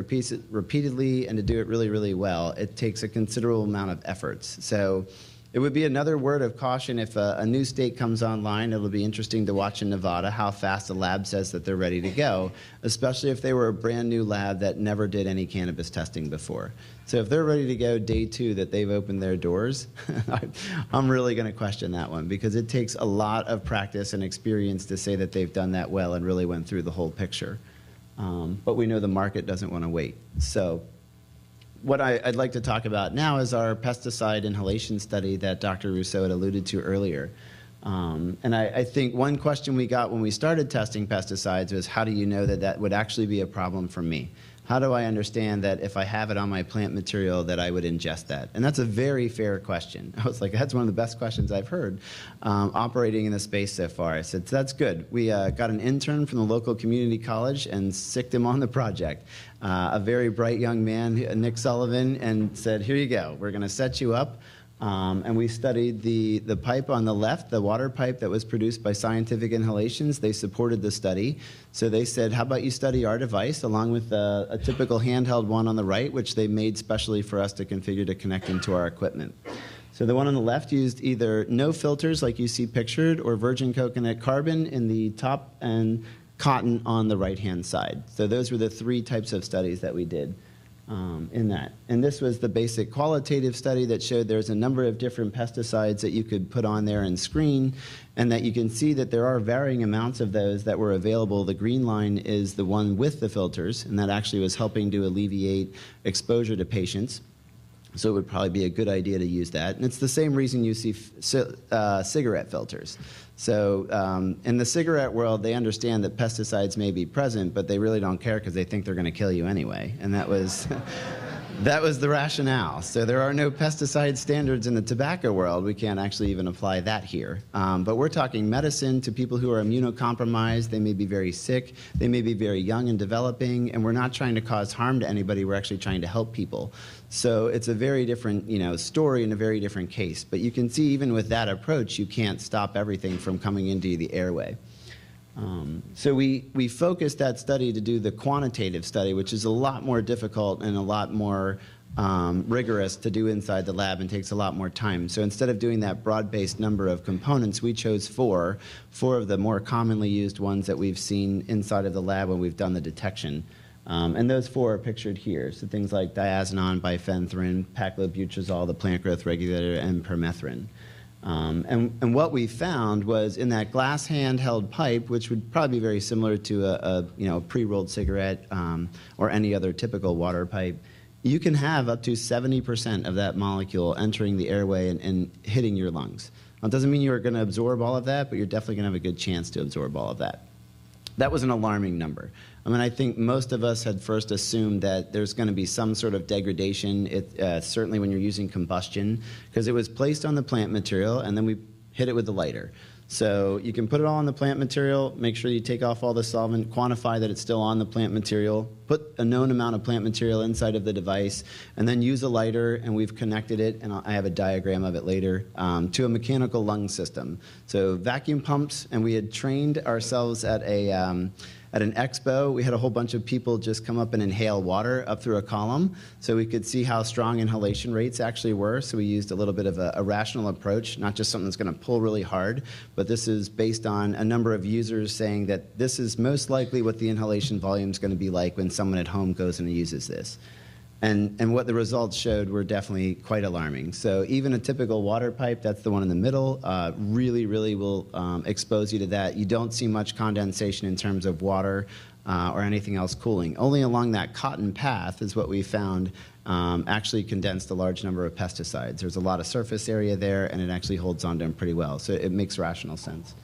repeatedly, and to do it really, really well, it takes a considerable amount of efforts. So it would be another word of caution if a new state comes online. It'll be interesting to watch in Nevada how fast a lab says that they're ready to go, especially if they were a brand new lab that never did any cannabis testing before. So if they're ready to go day 2 that they've opened their doors, I'm really going to question that one, because it takes a lot of practice and experience to say that they've done that well and really went through the whole picture. But we know the market doesn't want to wait. So what I'd like to talk about now is our pesticide inhalation study that Dr. Rousseau had alluded to earlier. And I think one question we got when we started testing pesticides was, how do you know that that would actually be a problem for me? How do I understand that if I have it on my plant material that I would ingest that? And that's a very fair question. I was like, that's one of the best questions I've heard operating in the space so far. I said, that's good. We got an intern from the local community college and sicked him on the project. A very bright young man, Nick Sullivan, and said, here you go. We're going to set you up. And we studied the pipe on the left, the water pipe that was produced by Scientific Inhalations. They supported the study. So they said, how about you study our device along with a typical handheld one on the right, which they made specially for us to configure to connect into our equipment. So the one on the left used either no filters like you see pictured, or virgin coconut carbon in the top and cotton on the right-hand side. So those were the 3 types of studies that we did in that. And this was the basic qualitative study that showed there's a number of different pesticides that you could put on there and screen, and that you can see that there are varying amounts of those that were available. The green line is the one with the filters, and that actually was helping to alleviate exposure to patients. So it would probably be a good idea to use that. And it's the same reason you see cigarette filters. So in the cigarette world, they understand that pesticides may be present, but they really don't care because they think they're going to kill you anyway. And that was that was the rationale. So there are no pesticide standards in the tobacco world. We can't actually even apply that here. But we're talking medicine to people who are immunocompromised. They may be very sick. They may be very young and developing. And we're not trying to cause harm to anybody. We're actually trying to help people. So it's a very different, story and a very different case. But you can see even with that approach, you can't stop everything from coming into the airway. So we focused that study to do the quantitative study, which is a lot more difficult and a lot more rigorous to do inside the lab and takes a lot more time. So instead of doing that broad-based number of components, we chose four of the more commonly used ones that we've seen inside of the lab when we've done the detection. And those four are pictured here. So things like diazinon, bifenthrin, paclobutrazol, the plant growth regulator, and permethrin. And what we found was in that glass handheld pipe, which would probably be very similar to a pre-rolled cigarette or any other typical water pipe, you can have up to 70% of that molecule entering the airway and hitting your lungs. Now, it doesn't mean you're going to absorb all of that, but you're definitely going to have a good chance to absorb all of that. That was an alarming number. I mean, I think most of us had first assumed that there's going to be some sort of degradation, certainly when you're using combustion, because it was placed on the plant material, and then we hit it with the lighter. So you can put it all on the plant material, make sure you take off all the solvent, quantify that it's still on the plant material, put a known amount of plant material inside of the device, and then use a lighter, and we've connected it, and I have a diagram of it later, to a mechanical lung system. So vacuum pumps, and we had trained ourselves at an expo. We had a whole bunch of people just come up and inhale water up through a column so we could see how strong inhalation rates actually were. So we used a little bit of a rational approach, not just something that's going to pull really hard, but this is based on a number of users saying that this is most likely what the inhalation volume is going to be like when someone at home goes and uses this. And what the results showed were definitely quite alarming. So even a typical water pipe, that's the one in the middle, really will expose you to that. You don't see much condensation in terms of water or anything else cooling. Only along that cotton path is what we found actually condensed a large number of pesticides. There's a lot of surface area there, and it actually holds on to them pretty well. So it makes rational sense.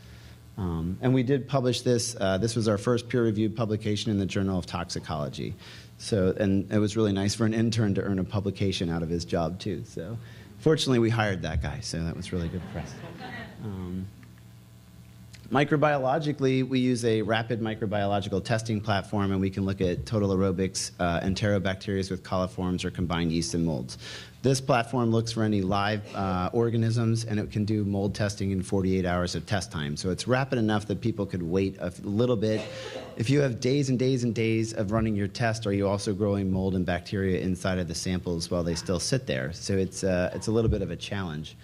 And we did publish this. This was our first peer-reviewed publication in the Journal of Toxicology. So, and it was really nice for an intern to earn a publication out of his job, too. So fortunately, we hired that guy, so that was really good for us. Microbiologically, we use a rapid microbiological testing platform, and we can look at total aerobics, enterobacteria with coliforms or combined yeast and molds. This platform looks for any live organisms, and it can do mold testing in 48 hours of test time. So it's rapid enough that people could wait a little bit. If you have days and days and days of running your test, are you also growing mold and bacteria inside of the samples while they still sit there? So it's a little bit of a challenge.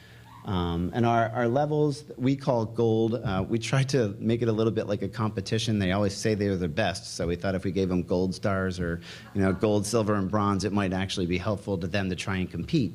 And our levels, we call gold. We try to make it a little bit like a competition. They always say they're the best, so we thought if we gave them gold stars or gold, silver, and bronze, it might actually be helpful to them to try and compete.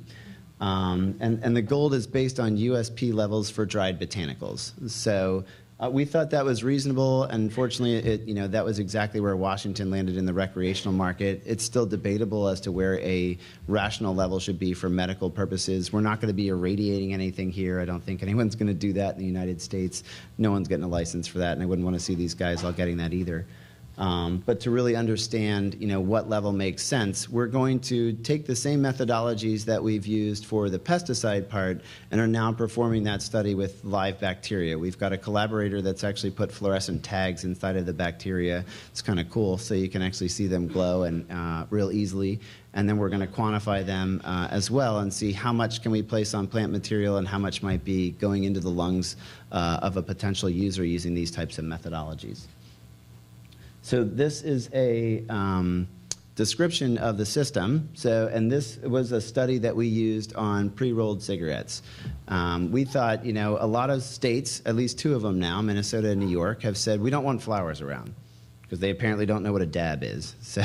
And the gold is based on USP levels for dried botanicals. So we thought that was reasonable, and unfortunately, that was exactly where Washington landed in the recreational market. It's still debatable as to where a rational level should be for medical purposes. We're not going to be irradiating anything here. I don't think anyone's going to do that in the United States. No one's getting a license for that, and I wouldn't want to see these guys all getting that either. But to really understand, what level makes sense, we're going to take the same methodologies that we've used for the pesticide part and are now performing that study with live bacteria. We've got a collaborator that's actually put fluorescent tags inside of the bacteria. It's kind of cool, so you can actually see them glow and real easily. And then we're going to quantify them as well and see how much can we place on plant material and how much might be going into the lungs of a potential user using these types of methodologies. So this is a description of the system. And this was a study that we used on pre-rolled cigarettes. We thought, a lot of states, at least two of them now, Minnesota and New York, have said we don't want flowers around because they apparently don't know what a dab is. So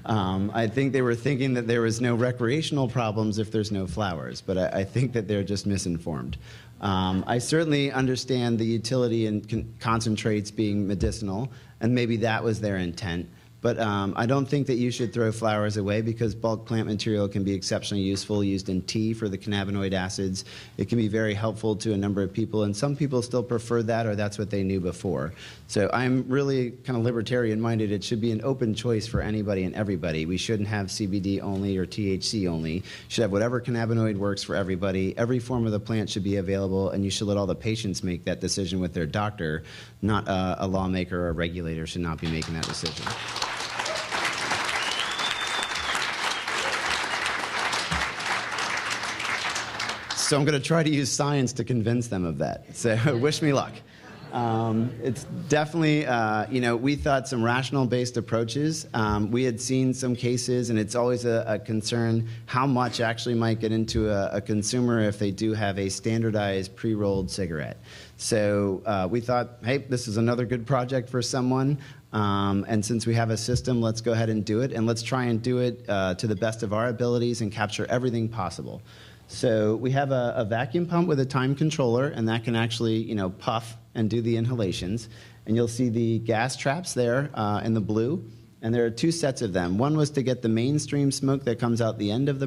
I think they were thinking that there was no recreational problems if there's no flowers, but I think that they're just misinformed. I certainly understand the utility in concentrates being medicinal, and maybe that was their intent. But I don't think that you should throw flowers away, because bulk plant material can be exceptionally useful, used in tea for the cannabinoid acids. It can be very helpful to a number of people, and some people still prefer that, or that's what they knew before. So I'm really kind of libertarian-minded. It should be an open choice for anybody and everybody. We shouldn't have CBD only or THC only. You should have whatever cannabinoid works for everybody. Every form of the plant should be available, and you should let all the patients make that decision with their doctor, not a lawmaker or a regulator should not be making that decision. So I'm going to try to use science to convince them of that. So wish me luck. It's definitely, we thought some rational-based approaches. We had seen some cases, and it's always a concern how much actually might get into a consumer if they do have a standardized pre-rolled cigarette. So we thought, hey, this is another good project for someone. And since we have a system, let's go ahead and do it. And let's try and do it to the best of our abilities and capture everything possible. So we have a vacuum pump with a time controller, and that can actually, puff and do the inhalations. And you'll see the gas traps there in the blue, and there are two sets of them. One was to get the mainstream smoke that comes out the end of the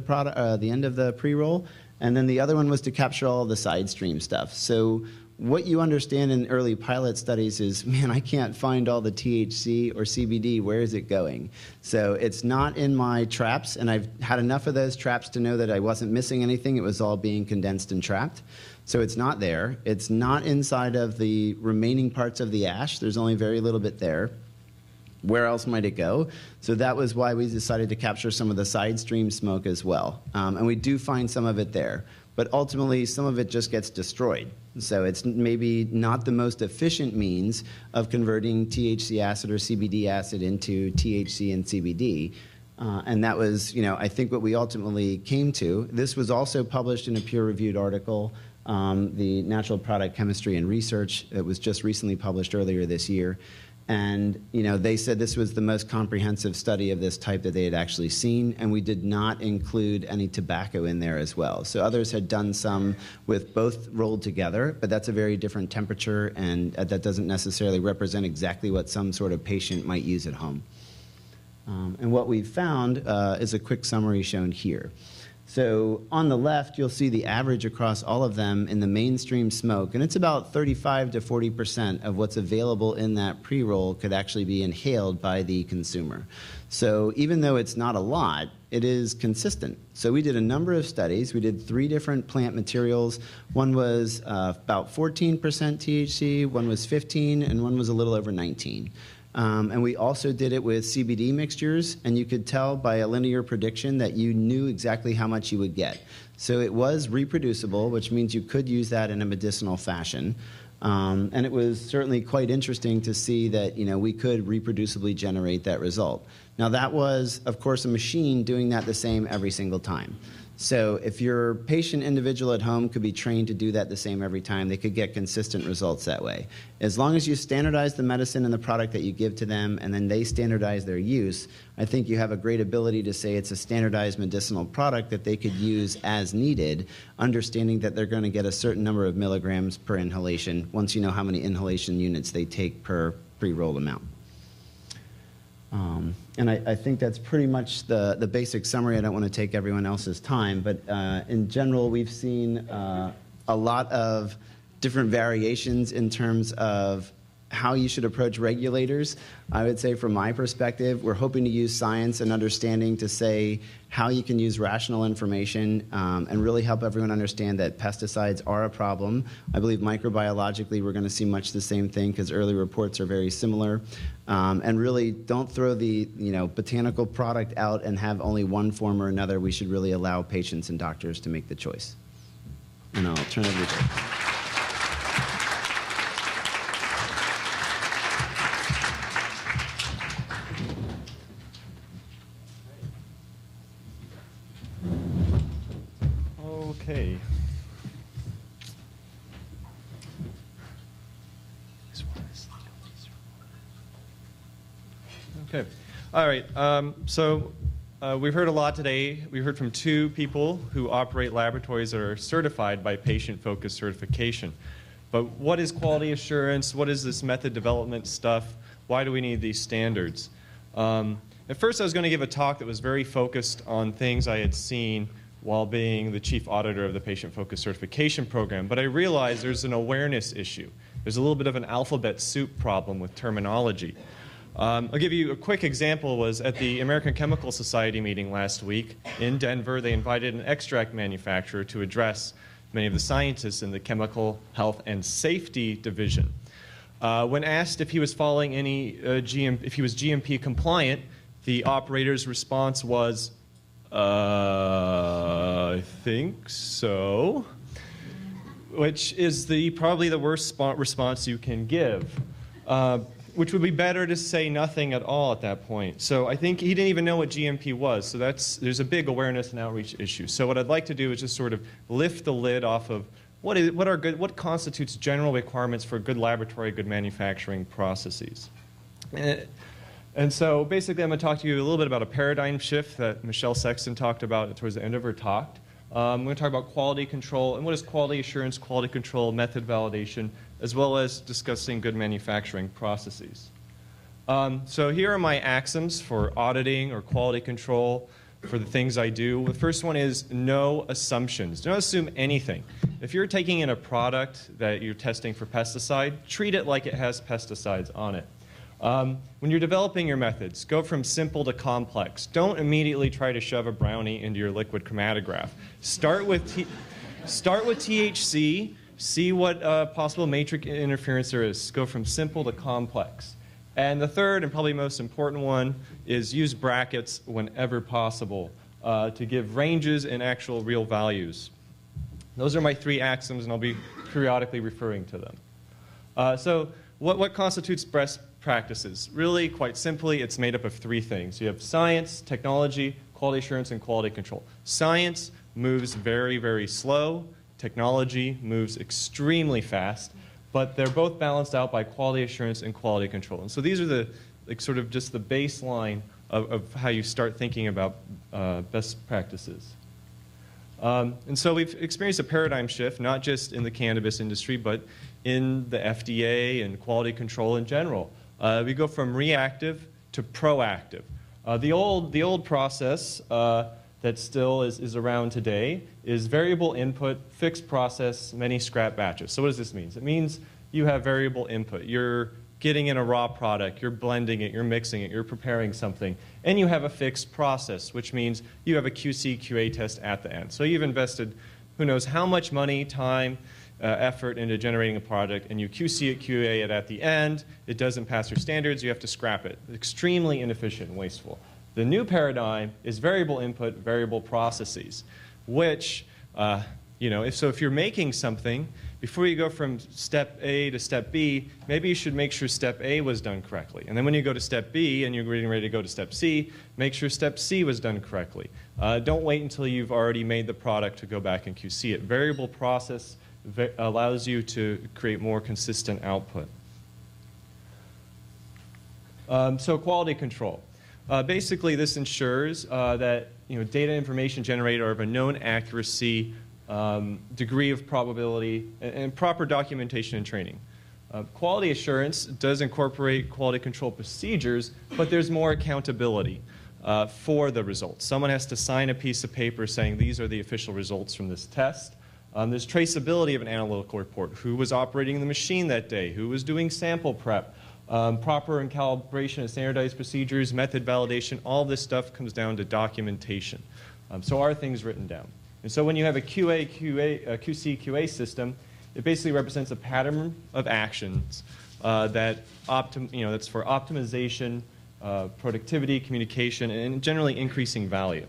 the end of the pre-roll, and then the other one was to capture all of the side stream stuff. So what you understand in early pilot studies is, man, I can't find all the THC or CBD. Where is it going? So it's not in my traps, and I've had enough of those traps to know that I wasn't missing anything. It was all being condensed and trapped. So it's not there. It's not inside of the remaining parts of the ash. There's only very little bit there. Where else might it go? So that was why we decided to capture some of the side stream smoke as well. And we do find some of it there. But ultimately, some of it just gets destroyed. So it's maybe not the most efficient means of converting THC acid or CBD acid into THC and CBD. And that was, I think what we ultimately came to. This was also published in a peer-reviewed article, the Natural Product Chemistry and Research. It was just recently published earlier this year. And they said this was the most comprehensive study of this type that they had actually seen, and we did not include any tobacco in there as well. So others had done some with both rolled together, but that's a very different temperature, and that doesn't necessarily represent exactly what some sort of patient might use at home. And what we found is a quick summary shown here. So on the left, you'll see the average across all of them in the mainstream smoke, and it's about 35 to 40% of what's available in that pre-roll could actually be inhaled by the consumer. So even though it's not a lot, it is consistent. So we did a number of studies. We did 3 different plant materials. One was about 14% THC, one was 15, and one was a little over 19. And we also did it with CBD mixtures, and you could tell by a linear prediction that you knew exactly how much you would get. So it was reproducible, which means you could use that in a medicinal fashion. And it was certainly quite interesting to see that we could reproducibly generate that result. Now that was, of course, a machine doing that the same every single time. So if your patient individual at home could be trained to do that the same every time, they could get consistent results that way. As long as you standardize the medicine and the product that you give to them, and then they standardize their use, I think you have a great ability to say it's a standardized medicinal product that they could use as needed, understanding that they're going to get a certain number of milligrams per inhalation once you know how many inhalation units they take per pre-rolled amount. And I think that's pretty much the basic summary. I don't want to take everyone else's time, but in general, we've seen a lot of different variations in terms of how you should approach regulators. I would say from my perspective, we're hoping to use science and understanding to say how you can use rational information and really help everyone understand that pesticides are a problem. I believe microbiologically we're going to see much the same thing because early reports are very similar. And really don't throw the botanical product out and have only one form or another. We should really allow patients and doctors to make the choice. And I'll turn it over to you. Okay. Okay. All right. We've heard a lot today. We heard from 2 people who operate laboratories that are certified by patient-focused certification. But what is quality assurance? What is this method development stuff? Why do we need these standards? At first, I was going to give a talk that was very focused on things I had seen while being the chief auditor of the patient-focused certification program, but I realized there's an awareness issue. There's a little bit of an alphabet soup problem with terminology. I'll give you a quick example. Was at the American Chemical Society meeting last week in Denver. They invited an extract manufacturer to address many of the scientists in the Chemical Health and Safety Division. When asked if he was following any if he was GMP compliant, the operator's response was, I think so, which is probably the worst response you can give, which would be better to say nothing at all at that point. So I think he didn't even know what GMP was, so there's a big awareness and outreach issue. So what I'd like to do is just sort of lift the lid off of what constitutes general requirements for good laboratory, good manufacturing processes. And so basically I'm going to talk to you a little bit about a paradigm shift that Michelle Sexton talked about towards the end of her talk. I'm going to talk about quality control and what is quality assurance, quality control, method validation, as well as discussing good manufacturing processes. So here are my axioms for auditing or quality control for the things I do. The first one is no assumptions. Don't assume anything. If you're taking in a product that you're testing for pesticide, treat it like it has pesticides on it. When you're developing your methods, go from simple to complex. Don't immediately try to shove a brownie into your liquid chromatograph. Start with THC, see what possible matrix interference there is. Go from simple to complex. And the third and probably most important one is use brackets whenever possible to give ranges and actual real values. Those are my three axioms, and I'll be periodically referring to them. So what constitutes best practices? Really, quite simply, it's made up of three things. You have science, technology, quality assurance, and quality control. Science moves very, very slow. Technology moves extremely fast. But they're both balanced out by quality assurance and quality control. And so these are sort of just the baseline of how you start thinking about best practices. And so we've experienced a paradigm shift, not just in the cannabis industry, but in the FDA and quality control in general. We go from reactive to proactive. The old process that still is around today is variable input, fixed process, many scrap batches. So what does this mean? It means you have variable input. You're getting in a raw product, you're blending it, you're mixing it, you're preparing something, and you have a fixed process, which means you have a QC, QA test at the end. So you've invested who knows how much money, time, effort into generating a product, and you QC it, QA it at the end. It doesn't pass your standards, you have to scrap it. Extremely inefficient and wasteful. The new paradigm is variable input, variable processes, which, if you're making something, before you go from step A to step B, maybe you should make sure step A was done correctly. And then when you go to step B and you're getting ready to go to step C, make sure step C was done correctly. Don't wait until you've already made the product to go back and QC it. Variable process allows you to create more consistent output. So quality control. Basically, this ensures that data information generated are of a known accuracy, degree of probability, and proper documentation and training. Quality assurance does incorporate quality control procedures, but there's more accountability for the results. Someone has to sign a piece of paper saying these are the official results from this test. There's traceability of an analytical report. Who was operating the machine that day? Who was doing sample prep? Proper and calibration of standardized procedures, method validation, all this stuff comes down to documentation. So are things written down? And so when you have a QC, QA system, it basically represents a pattern of actions that's for optimization, productivity, communication, and generally increasing value.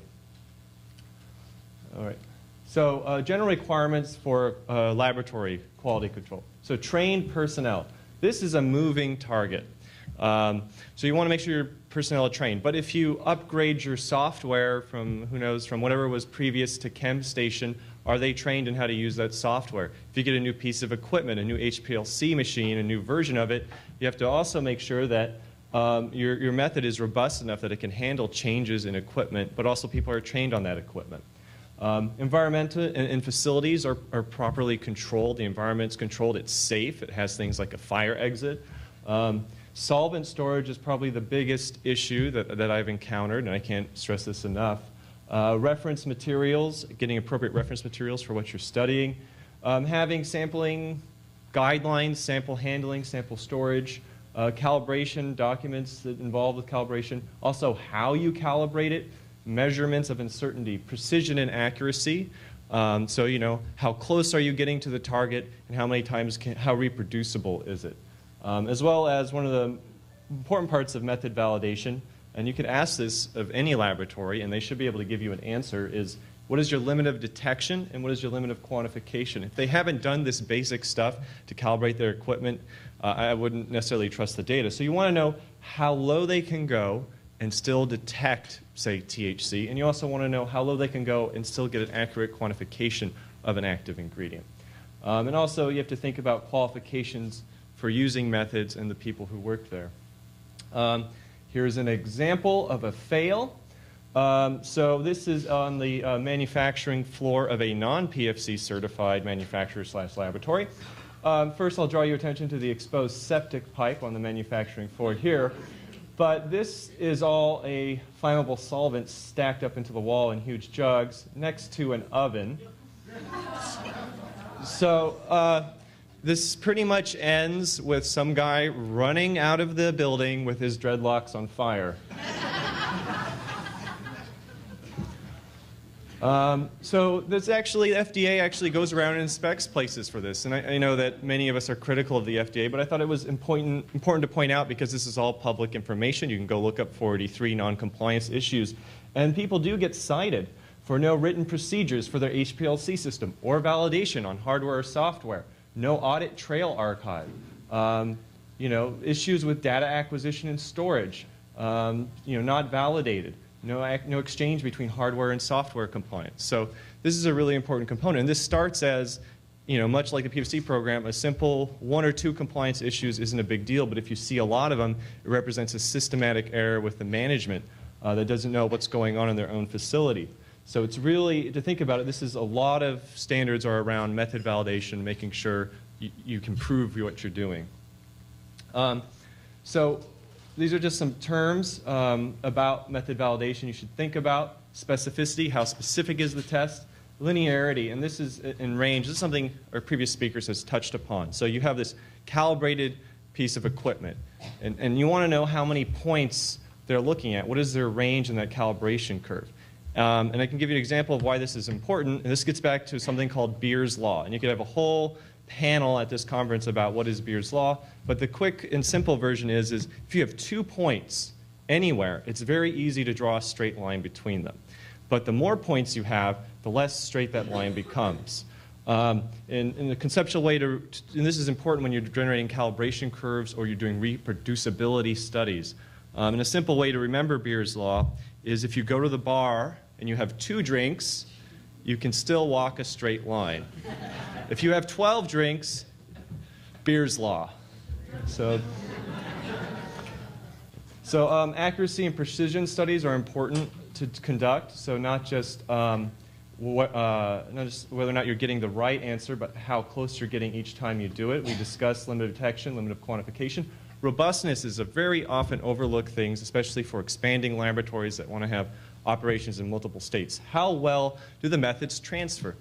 All right. So general requirements for laboratory quality control. So trained personnel. This is a moving target. So you want to make sure your personnel are trained. But if you upgrade your software from, from whatever was previous to ChemStation, are they trained in how to use that software? If you get a new piece of equipment, a new HPLC machine, a new version of it, you have to also make sure that your method is robust enough that it can handle changes in equipment, but also people are trained on that equipment. Environment and facilities are properly controlled. The environment's controlled. It's safe. It has things like a fire exit. Solvent storage is probably the biggest issue that I've encountered, and I can't stress this enough. Reference materials, getting appropriate reference materials for what you're studying. Having sampling guidelines, sample handling, sample storage, calibration documents that involve with calibration. Also, how you calibrate it, measurements of uncertainty, precision and accuracy. So, you know, how close are you getting to the target, and how many times how reproducible is it? As well as one of the important parts of method validation, and you can ask this of any laboratory, and they should be able to give you an answer, is what is your limit of detection and what is your limit of quantification? If they haven't done this basic stuff to calibrate their equipment, I wouldn't necessarily trust the data. So you want to know how low they can go and still detect, say, THC, and you also want to know how low they can go and still get an accurate quantification of an active ingredient. And also, you have to think about qualifications for using methods and the people who work there. Here's an example of a fail. So this is on the manufacturing floor of a non-PFC certified manufacturer/laboratory. First, I'll draw your attention to the exposed septic pipe on the manufacturing floor here. But this is all a flammable solvent stacked up into the wall in huge jugs next to an oven. So this pretty much ends with some guy running out of the building with his dreadlocks on fire. So this actually, the FDA actually goes around and inspects places for this. And I know that many of us are critical of the FDA, but I thought it was important to point out because this is all public information. You can go look up 483 non-compliance issues. And people do get cited for no written procedures for their HPLC system or validation on hardware or software. No audit trail archive. You know, issues with data acquisition and storage. You know, not validated. No exchange between hardware and software compliance. So this is a really important component. And this starts as, you know, much like the PFC program, a simple 1 or 2 compliance issues isn't a big deal. But if you see a lot of them, it represents a systematic error with the management that doesn't know what's going on in their own facility. So it's really, to think about it, this is a lot of standards are around method validation, making sure you can prove what you're doing. So these are just some terms about method validation you should think about. Specificity, how specific is the test? Linearity, and this is in range. This is something our previous speakers has touched upon. So you have this calibrated piece of equipment, and you want to know how many points they're looking at. What is their range in that calibration curve? And I can give you an example of why this is important. And this gets back to something called Beer's Law. And you could have a whole panel at this conference about what is Beer's Law. But the quick and simple version is if you have 2 points anywhere, it's very easy to draw a straight line between them. But the more points you have, the less straight that line becomes. In the conceptual way and this is important when you're generating calibration curves or you're doing reproducibility studies. And a simple way to remember Beer's Law is if you go to the bar and you have 2 drinks, you can still walk a straight line. If you have 12 drinks, Beer's Law. So accuracy and precision studies are important to conduct. So not just whether or not you're getting the right answer, but how close you're getting each time you do it. We discussed limit of detection, limit of quantification. Robustness is a very often overlooked thing, especially for expanding laboratories that want to have operations in multiple states. How well do the methods transfer?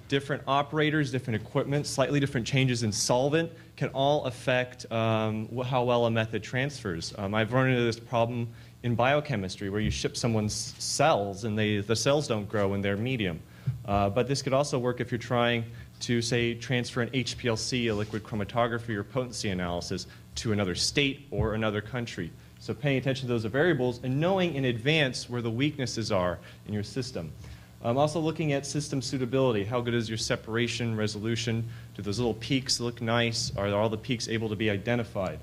Different operators, different equipment, slightly different changes in solvent can all affect how well a method transfers. I've run into this problem in biochemistry where you ship someone's cells and the cells don't grow in their medium. But this could also work if you're trying to, say, transfer an HPLC, a liquid chromatography or potency analysis, to another state or another country. So paying attention to those variables and knowing in advance where the weaknesses are in your system. Also looking at system suitability. How good is your separation, resolution? Do those little peaks look nice? Are all the peaks able to be identified?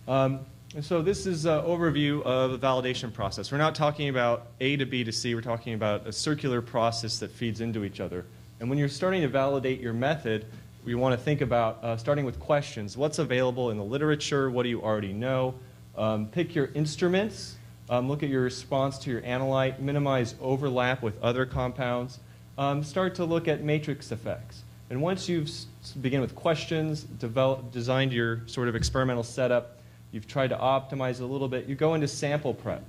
And so this is an overview of the validation process. We're not talking about A to B to C. We're talking about a circular process that feeds into each other. And when you're starting to validate your method, we want to think about starting with questions. What's available in the literature? What do you already know? Pick your instruments. Look at your response to your analyte. Minimize overlap with other compounds. Start to look at matrix effects. And once you've begin with questions, designed your sort of experimental setup. You've tried to optimize it a little bit. You go into sample prep.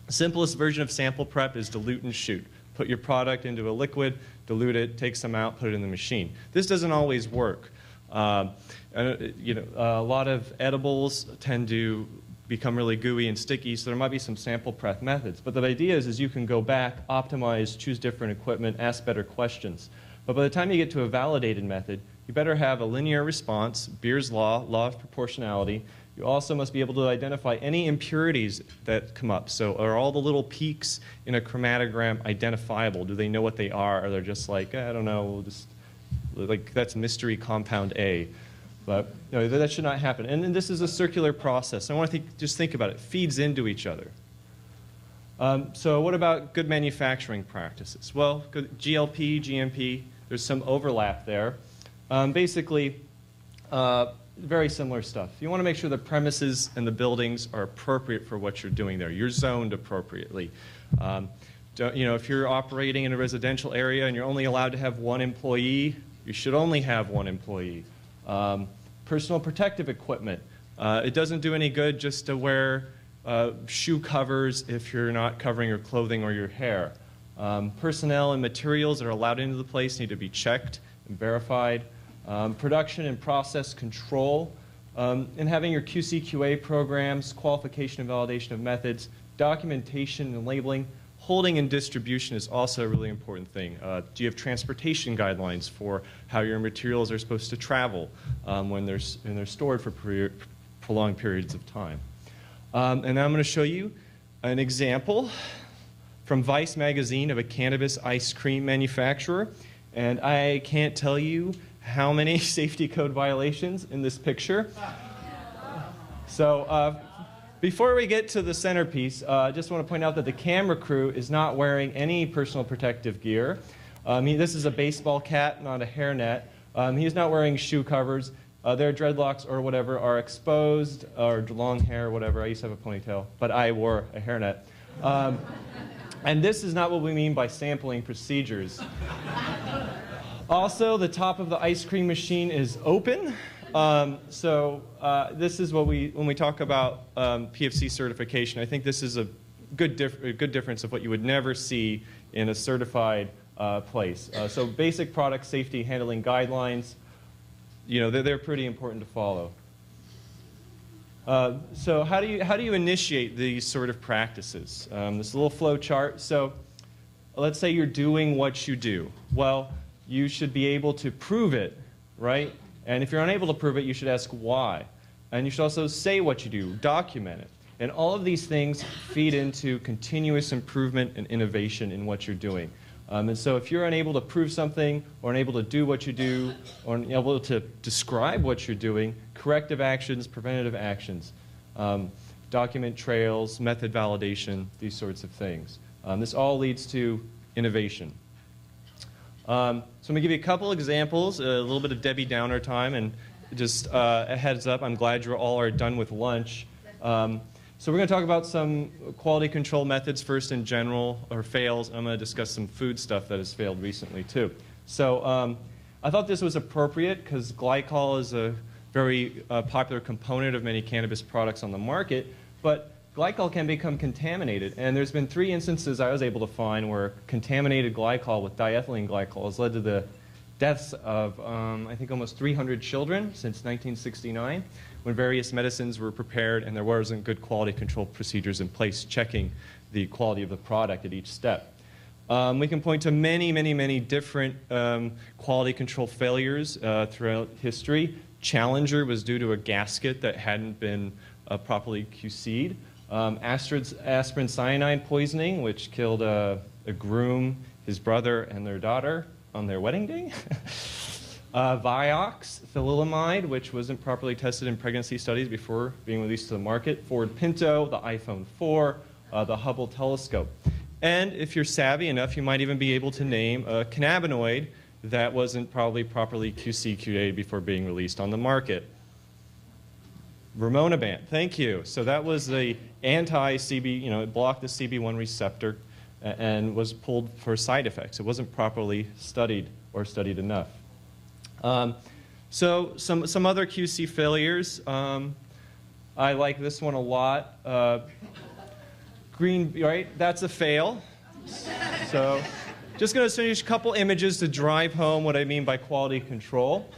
The simplest version of sample prep is dilute and shoot. Put your product into a liquid, dilute it, take some out, put it in the machine. This doesn't always work. A lot of edibles tend to become really gooey and sticky, so there might be some sample prep methods. But the idea is you can go back, optimize, choose different equipment, ask better questions. But by the time you get to a validated method, you better have a linear response, Beer's law, law of proportionality. You also must be able to identify any impurities that come up. So are all the little peaks in a chromatogram identifiable? Do they know what they are? Or they're just like, I don't know, we'll just, like that's mystery compound A. But that should not happen. And then this is a circular process. I want to just think about it. It feeds into each other. So what about good manufacturing practices? Well, GLP, GMP, there's some overlap there. Basically, very similar stuff. You want to make sure the premises and the buildings are appropriate for what you're doing there. You're zoned appropriately. If you're operating in a residential area and you're only allowed to have one employee, you should only have one employee. Personal protective equipment. It doesn't do any good just to wear shoe covers if you're not covering your clothing or your hair. Personnel and materials that are allowed into the place need to be checked and verified. Production and process control, and having your QC/QA programs, qualification and validation of methods, documentation and labeling. Holding and distribution is also a really important thing. Do you have transportation guidelines for how your materials are supposed to travel when they're stored for prolonged periods of time? And now I'm going to show you an example from Vice magazine of a cannabis ice cream manufacturer. And I can't tell you how many safety code violations in this picture. So before we get to the centerpiece, I just want to point out that the camera crew is not wearing any personal protective gear. This is a baseball cap, not a hairnet. He's not wearing shoe covers. Their dreadlocks or whatever are exposed, or long hair or whatever. I used to have a ponytail, but I wore a hairnet. And this is not what we mean by sampling procedures. Also, the top of the ice cream machine is open. This is what when we talk about PFC certification, I think this is a good difference of what you would never see in a certified place. So basic product safety handling guidelines, they're pretty important to follow. So how do you initiate these sort of practices? This little flow chart. So let's say you're doing what you do. Well, you should be able to prove it, right? And if you're unable to prove it, you should ask why. And you should also say what you do, document it. And all of these things feed into continuous improvement and innovation in what you're doing. And so if you're unable to prove something, or unable to do what you do, or unable to describe what you're doing, corrective actions, preventative actions, document trails, method validation, these sorts of things. This all leads to innovation. So I'm going to give you a couple examples, a little bit of Debbie Downer time, and just a heads up, I'm glad you all are done with lunch. So we're going to talk about some quality control methods first in general, or fails. I'm going to discuss some food stuff that has failed recently too. So I thought this was appropriate because glycol is a very popular component of many cannabis products on the market, but glycol can become contaminated. And there's been 3 instances I was able to find where contaminated glycol with diethylene glycol has led to the deaths of, I think, almost 300 children since 1969, when various medicines were prepared and there wasn't good quality control procedures in place checking the quality of the product at each step. We can point to many, many, many different quality control failures throughout history. Challenger was due to a gasket that hadn't been properly QC'd. Aspirin cyanide poisoning, which killed a groom, his brother, and their daughter on their wedding day. Vioxx, thalidomide, which wasn't properly tested in pregnancy studies before being released to the market. Ford Pinto, the iPhone 4, the Hubble telescope. And if you're savvy enough, you might even be able to name a cannabinoid that wasn't probably properly QC/QA'd before being released on the market. Rimonabant, thank you. So that was the anti-CB, it blocked the CB1 receptor and was pulled for side effects. It wasn't properly studied or studied enough. So some other QC failures. I like this one a lot. Green, right? That's a fail. So just going to finish a couple images to drive home what I mean by quality control.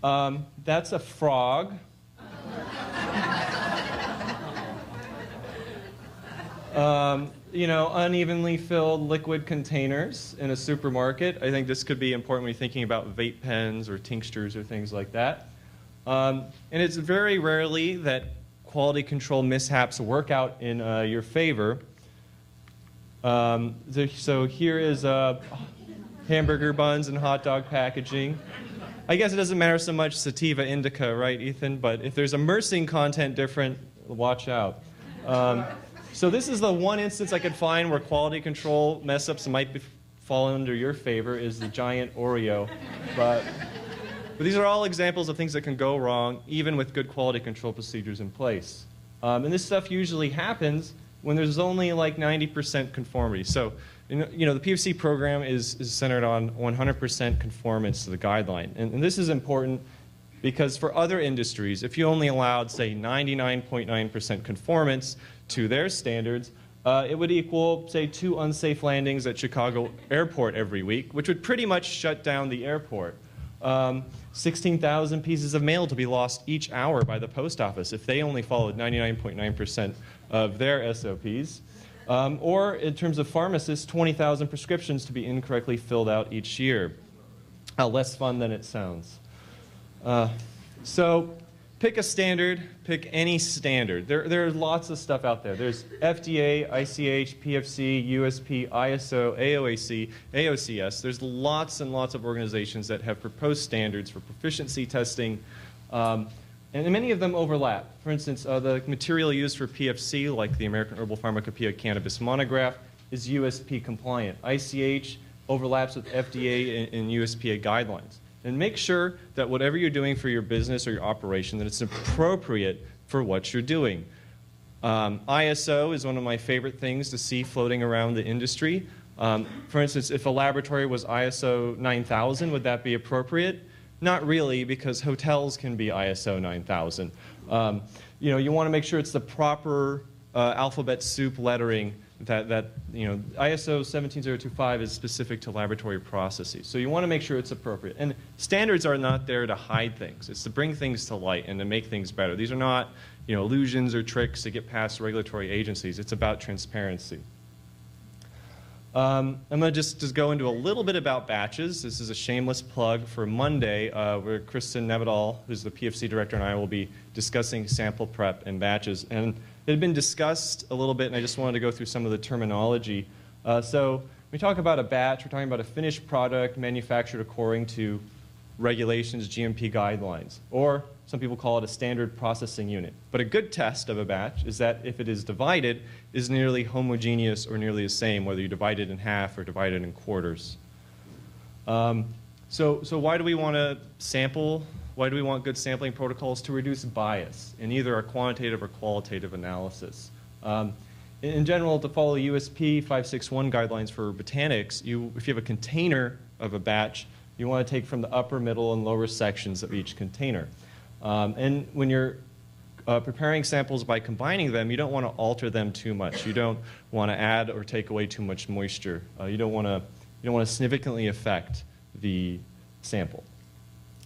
That's a frog. You know, unevenly filled liquid containers in a supermarket. I think this could be important when you're thinking about vape pens or tinctures or things like that. And it's very rarely that quality control mishaps work out in your favor. So here is hamburger buns and hot dog packaging. I guess it doesn't matter so much sativa indica, right, Ethan? But if there's immersing content different, watch out. So this is the one instance I could find where quality control mess-ups might fall under your favor, is the giant Oreo. But these are all examples of things that can go wrong, even with good quality control procedures in place. And this stuff usually happens when there's only like 90% conformity. So, you know, the PFC program is centered on 100% conformance to the guideline. And this is important because for other industries, if you only allowed, say, 99.9% conformance to their standards, it would equal, say, 2 unsafe landings at Chicago Airport every week, which would pretty much shut down the airport. 16,000 pieces of mail to be lost each hour by the post office if they only followed 99.9% of their SOPs. Or in terms of pharmacists, 20,000 prescriptions to be incorrectly filled out each year. Less fun than it sounds. So pick a standard, pick any standard. There's lots of stuff out there. There's FDA, ICH, PFC, USP, ISO, AOAC, AOCS. There's lots and lots of organizations that have proposed standards for proficiency testing, and many of them overlap. For instance, the material used for PFC, like the American Herbal Pharmacopoeia Cannabis monograph, is USP compliant. ICH overlaps with FDA and USPA guidelines. And make sure that whatever you're doing for your business or your operation, that it's appropriate for what you're doing. ISO is one of my favorite things to see floating around the industry. For instance, if a laboratory was ISO 9000, would that be appropriate? Not really, because hotels can be ISO 9000. You know, you want to make sure it's the proper alphabet soup lettering that you know, ISO 17025 is specific to laboratory processes. So you want to make sure it's appropriate. And standards are not there to hide things. It's to bring things to light and to make things better. These are not, you know, illusions or tricks to get past regulatory agencies. It's about transparency. I'm going to just go into a little bit about batches. This is a shameless plug for Monday, where Kristen Nevedal, who's the PFC director, and I will be discussing sample prep and batches. And it had been discussed a little bit, and I just wanted to go through some of the terminology. So when we talk about a batch, we're talking about a finished product manufactured according to regulations, GMP guidelines, or some people call it a standard processing unit. But a good test of a batch is that if it is divided, is nearly homogeneous or nearly the same, whether you divide it in half or divide it in quarters. So why do we want to sample? Why do we want good sampling protocols? To reduce bias in either a quantitative or qualitative analysis. In general, to follow USP 561 guidelines for botanics, if you have a container of a batch, you want to take from the upper, middle, and lower sections of each container. And when you're preparing samples by combining them, you don't want to alter them too much. You don't want to add or take away too much moisture. You don't want to significantly affect the sample.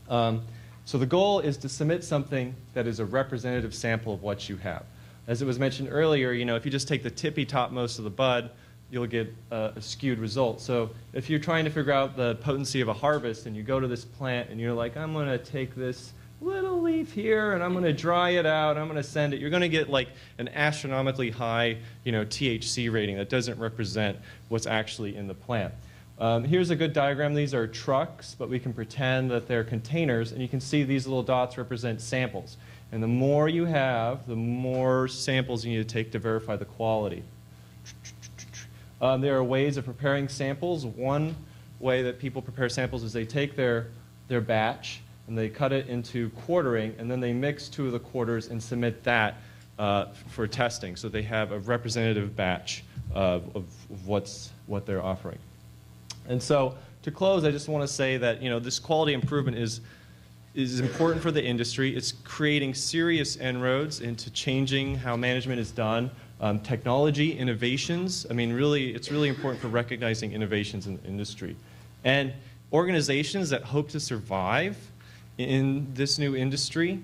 So the goal is to submit something that is a representative sample of what you have. As it was mentioned earlier, you know, if you just take the tippy topmost of the bud, you'll get a skewed result. So if you're trying to figure out the potency of a harvest and you go to this plant and you're like, I'm going to take this little leaf here and I'm going to dry it out, I'm going to send it, you're going to get like an astronomically high, you know, THC rating that doesn't represent what's actually in the plant. Here's a good diagram. These are trucks, but we can pretend that they're containers, and you can see these little dots represent samples. And the more you have, the more samples you need to take to verify the quality. There are ways of preparing samples. One way that people prepare samples is they take their batch and they cut it into quartering, and then they mix 2 of the quarters and submit that for testing. So they have a representative batch of what they're offering. And so to close, I just want to say that, you know, this quality improvement is is important for the industry. It's creating serious inroads into changing how management is done. Technology, innovations, I mean, really, it's really important for recognizing innovations in the industry. And organizations that hope to survive in this new industry,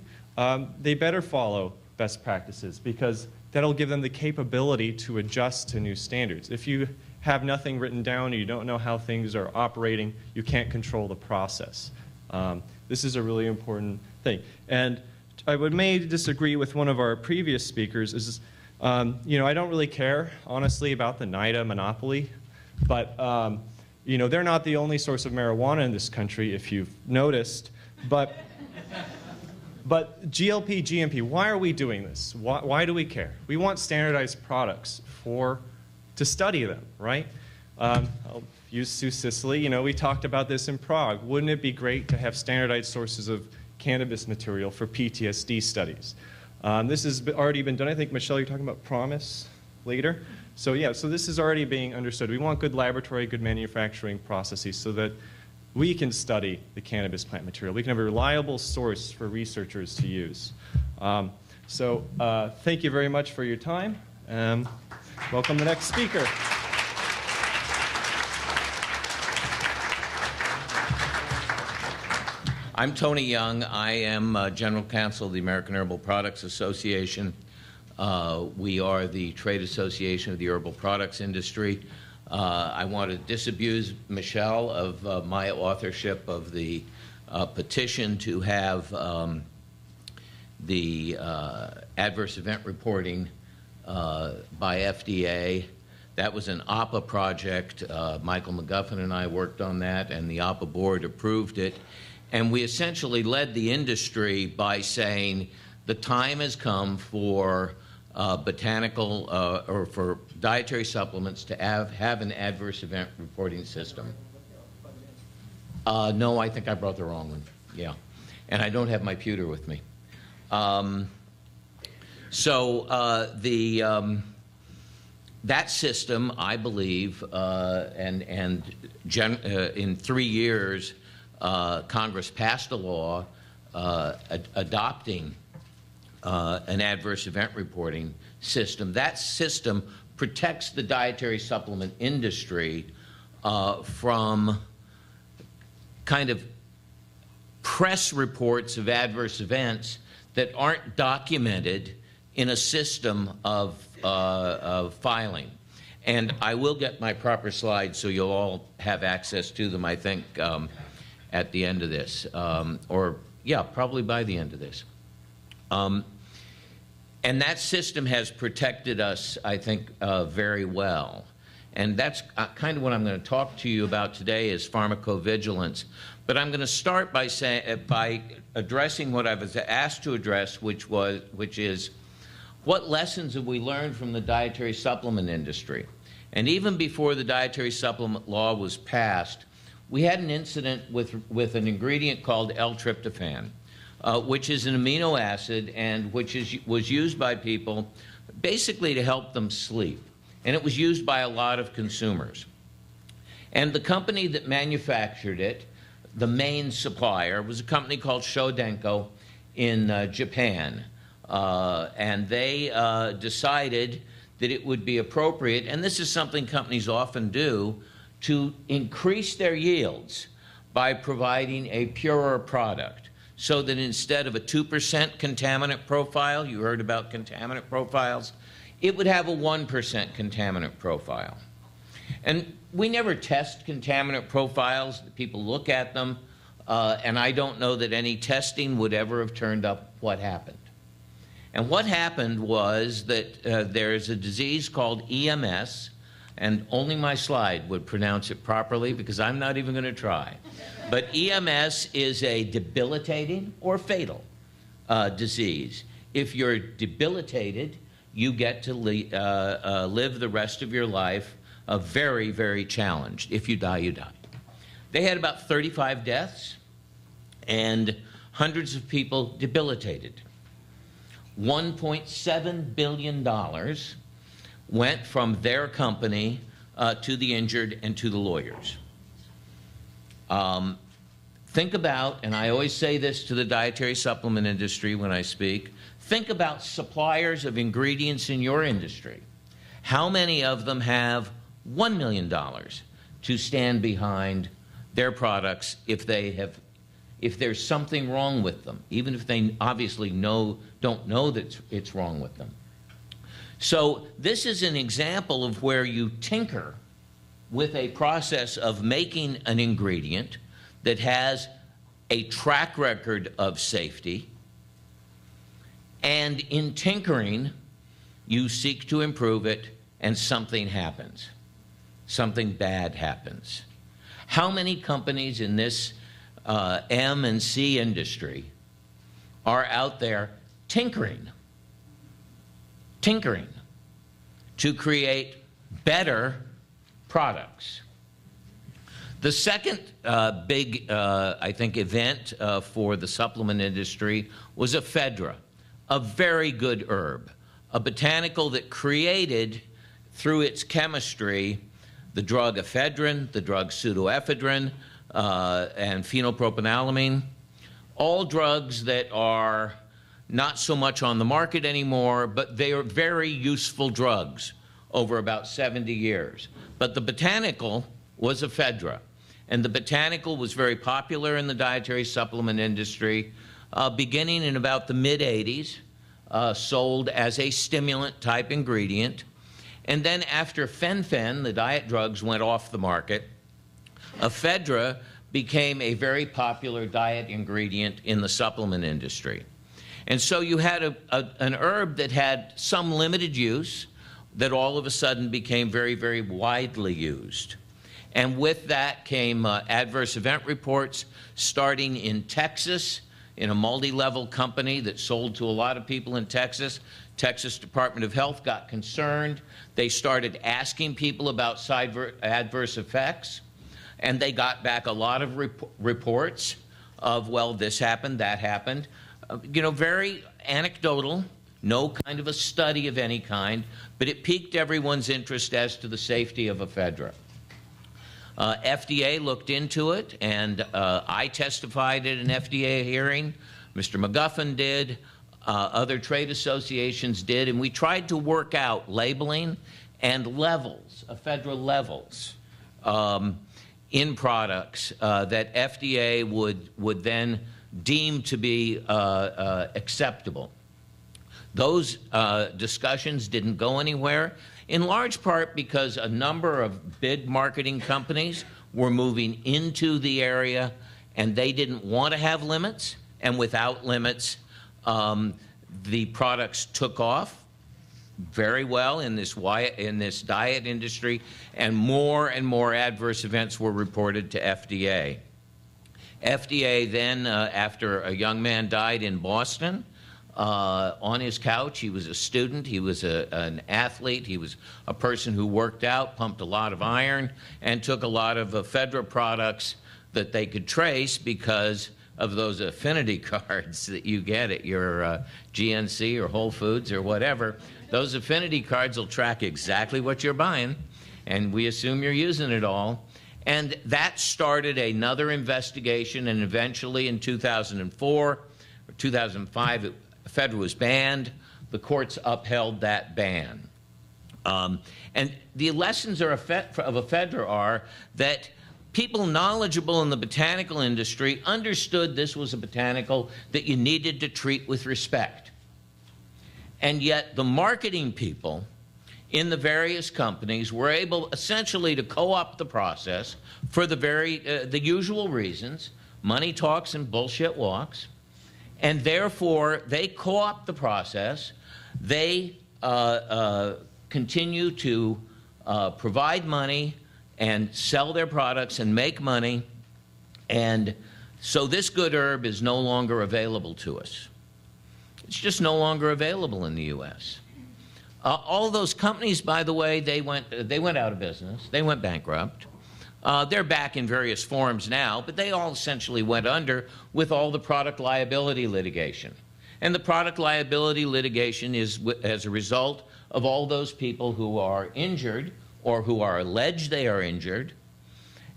they better follow best practices, because that'll give them the capability to adjust to new standards. If you have nothing written down and you don't know how things are operating, you can't control the process. This is a really important thing. And I may disagree with one of our previous speakers is, you know, I don't really care, honestly, about the NIDA monopoly, but, you know, they're not the only source of marijuana in this country, if you've noticed. But GLP, GMP, why are we doing this? Why do we care? We want standardized products to study them, right? I'll use Sioux Cicely. You know, we talked about this in Prague. Wouldn't it be great to have standardized sources of cannabis material for PTSD studies? This has already been done. I think, Michelle, you're talking about PROMIS later. So yeah, so this is already being understood. We want good laboratory, good manufacturing processes so that we can study the cannabis plant material. We can have a reliable source for researchers to use. Thank you very much for your time. Welcome the next speaker. I'm Tony Young. I am General Counsel of the American Herbal Products Association. We are the trade association of the herbal products industry. I want to disabuse Michelle of my authorship of the petition to have the adverse event reporting by FDA. That was an APA project. Michael McGuffin and I worked on that, and the APA board approved it. And we essentially led the industry by saying the time has come for botanical or for dietary supplements to have an adverse event reporting system. No, I think I brought the wrong one. Yeah. And I don't have my pewter with me. That system, I believe, in 3 years, Congress passed a law adopting an adverse event reporting system. That system protects the dietary supplement industry from kind of press reports of adverse events that aren't documented in a system of filing. And I will get my proper slides so you'll all have access to them, I think, at the end of this, probably by the end of this. And that system has protected us, I think, very well. And that's kind of what I'm going to talk to you about today is pharmacovigilance. But I'm going to start by addressing what I was asked to address, which is what lessons have we learned from the dietary supplement industry? And even before the dietary supplement law was passed, we had an incident with an ingredient called L-tryptophan, which is an amino acid and which was used by people basically to help them sleep. And it was used by a lot of consumers. And the company that manufactured it, the main supplier, was a company called Shodenko in Japan. And they decided that it would be appropriate, and this is something companies often do, to increase their yields by providing a purer product so that instead of a 2% contaminant profile, you heard about contaminant profiles, it would have a 1% contaminant profile. And we never test contaminant profiles. People look at them, and I don't know that any testing would ever have turned up what happened. And what happened was that there's a disease called EMS, and only my slide would pronounce it properly because I'm not even going to try. But EMS is a debilitating or fatal disease. If you're debilitated, you get to live the rest of your life very, very challenged. If you die, you die. They had about 35 deaths and hundreds of people debilitated. $1.7 billion went from their company to the injured and to the lawyers. think about, and I always say this to the dietary supplement industry when I speak, think about suppliers of ingredients in your industry. How many of them have $1 million to stand behind their products if there's something wrong with them, even if they obviously don't know that it's wrong with them? So this is an example of where you tinker with a process of making an ingredient that has a track record of safety, and in tinkering, you seek to improve it, and something happens. Something bad happens. How many companies in this M and C industry are out there tinkering to create better products? The second big, I think, event for the supplement industry was ephedra, a very good herb, a botanical that created, through its chemistry, the drug ephedrine, the drug pseudoephedrine, and phenylpropanolamine, all drugs that are not so much on the market anymore, but they are very useful drugs over about 70 years. But the botanical was ephedra, and the botanical was very popular in the dietary supplement industry beginning in about the mid-'80s, sold as a stimulant-type ingredient. And then after fen-phen, the diet drugs, went off the market, ephedra became a very popular diet ingredient in the supplement industry. And so you had an herb that had some limited use that all of a sudden became very, very widely used. And with that came adverse event reports starting in Texas, in a multi-level company that sold to a lot of people in Texas. Texas Department of Health got concerned. They started asking people about adverse effects, and they got back a lot of reports of, well, this happened, that happened. Very anecdotal, no kind of a study of any kind, but it piqued everyone's interest as to the safety of ephedra. FDA looked into it, and I testified at an FDA hearing. Mr. McGuffin did. Other trade associations did, and we tried to work out labeling and levels, ephedra levels, in products that FDA would then deem to be acceptable. Those discussions didn't go anywhere, in large part because a number of big marketing companies were moving into the area, and they didn't want to have limits, and without limits, the products took off very well in this diet industry, and more adverse events were reported to FDA. FDA then, after a young man died in Boston, on his couch, he was a student, he was an athlete, he was a person who worked out, pumped a lot of iron, and took a lot of ephedra products that they could trace because of those affinity cards that you get at your GNC or Whole Foods or whatever. Those affinity cards will track exactly what you're buying, and we assume you're using it all. And that started another investigation, and eventually in 2004 or 2005, ephedra was banned. The courts upheld that ban. And the lessons of ephedra are that people knowledgeable in the botanical industry understood this was a botanical that you needed to treat with respect. And yet the marketing people in the various companies were able essentially to co-opt the process for the usual reasons. Money talks and bullshit walks. And therefore, they co-opt the process. They continue to provide money and sell their products and make money. And so this good herb is no longer available to us. It's just no longer available in the U.S. All those companies, by the way, they went out of business. They went bankrupt. They're back in various forms now, but they all essentially went under with all the product liability litigation. And the product liability litigation is as a result of all those people who are injured or who are alleged they are injured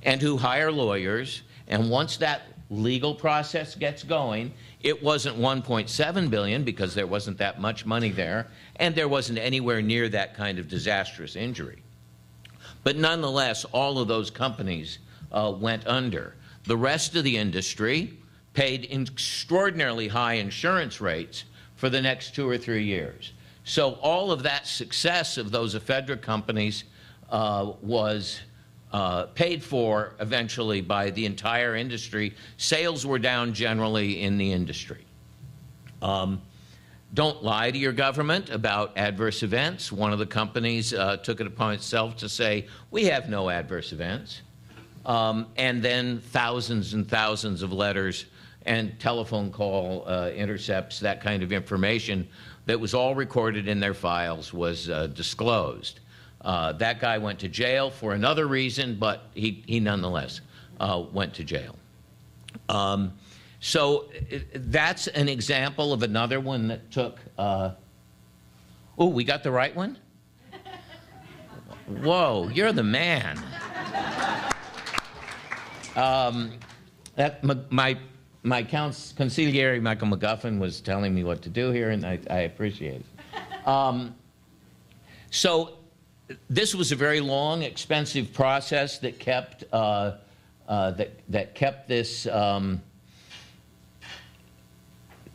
and who hire lawyers. And once that legal process gets going, it wasn't 1.7 billion because there wasn't that much money there, and there wasn't anywhere near that kind of disastrous injury. But nonetheless, all of those companies went under. The rest of the industry paid extraordinarily high insurance rates for the next 2 or 3 years. So all of that success of those ephedra companies was paid for eventually by the entire industry. Sales were down generally in the industry. Don't lie to your government about adverse events. One of the companies took it upon itself to say, we have no adverse events. And then thousands and thousands of letters and telephone call intercepts, that kind of information that was all recorded in their files was disclosed. That guy went to jail for another reason, but he nonetheless went to jail. So that's an example of another one that took, oh, we got the right one? Whoa, you're the man. My consigliere, Michael McGuffin, was telling me what to do here, and I appreciate it. So this was a very long, expensive process that kept this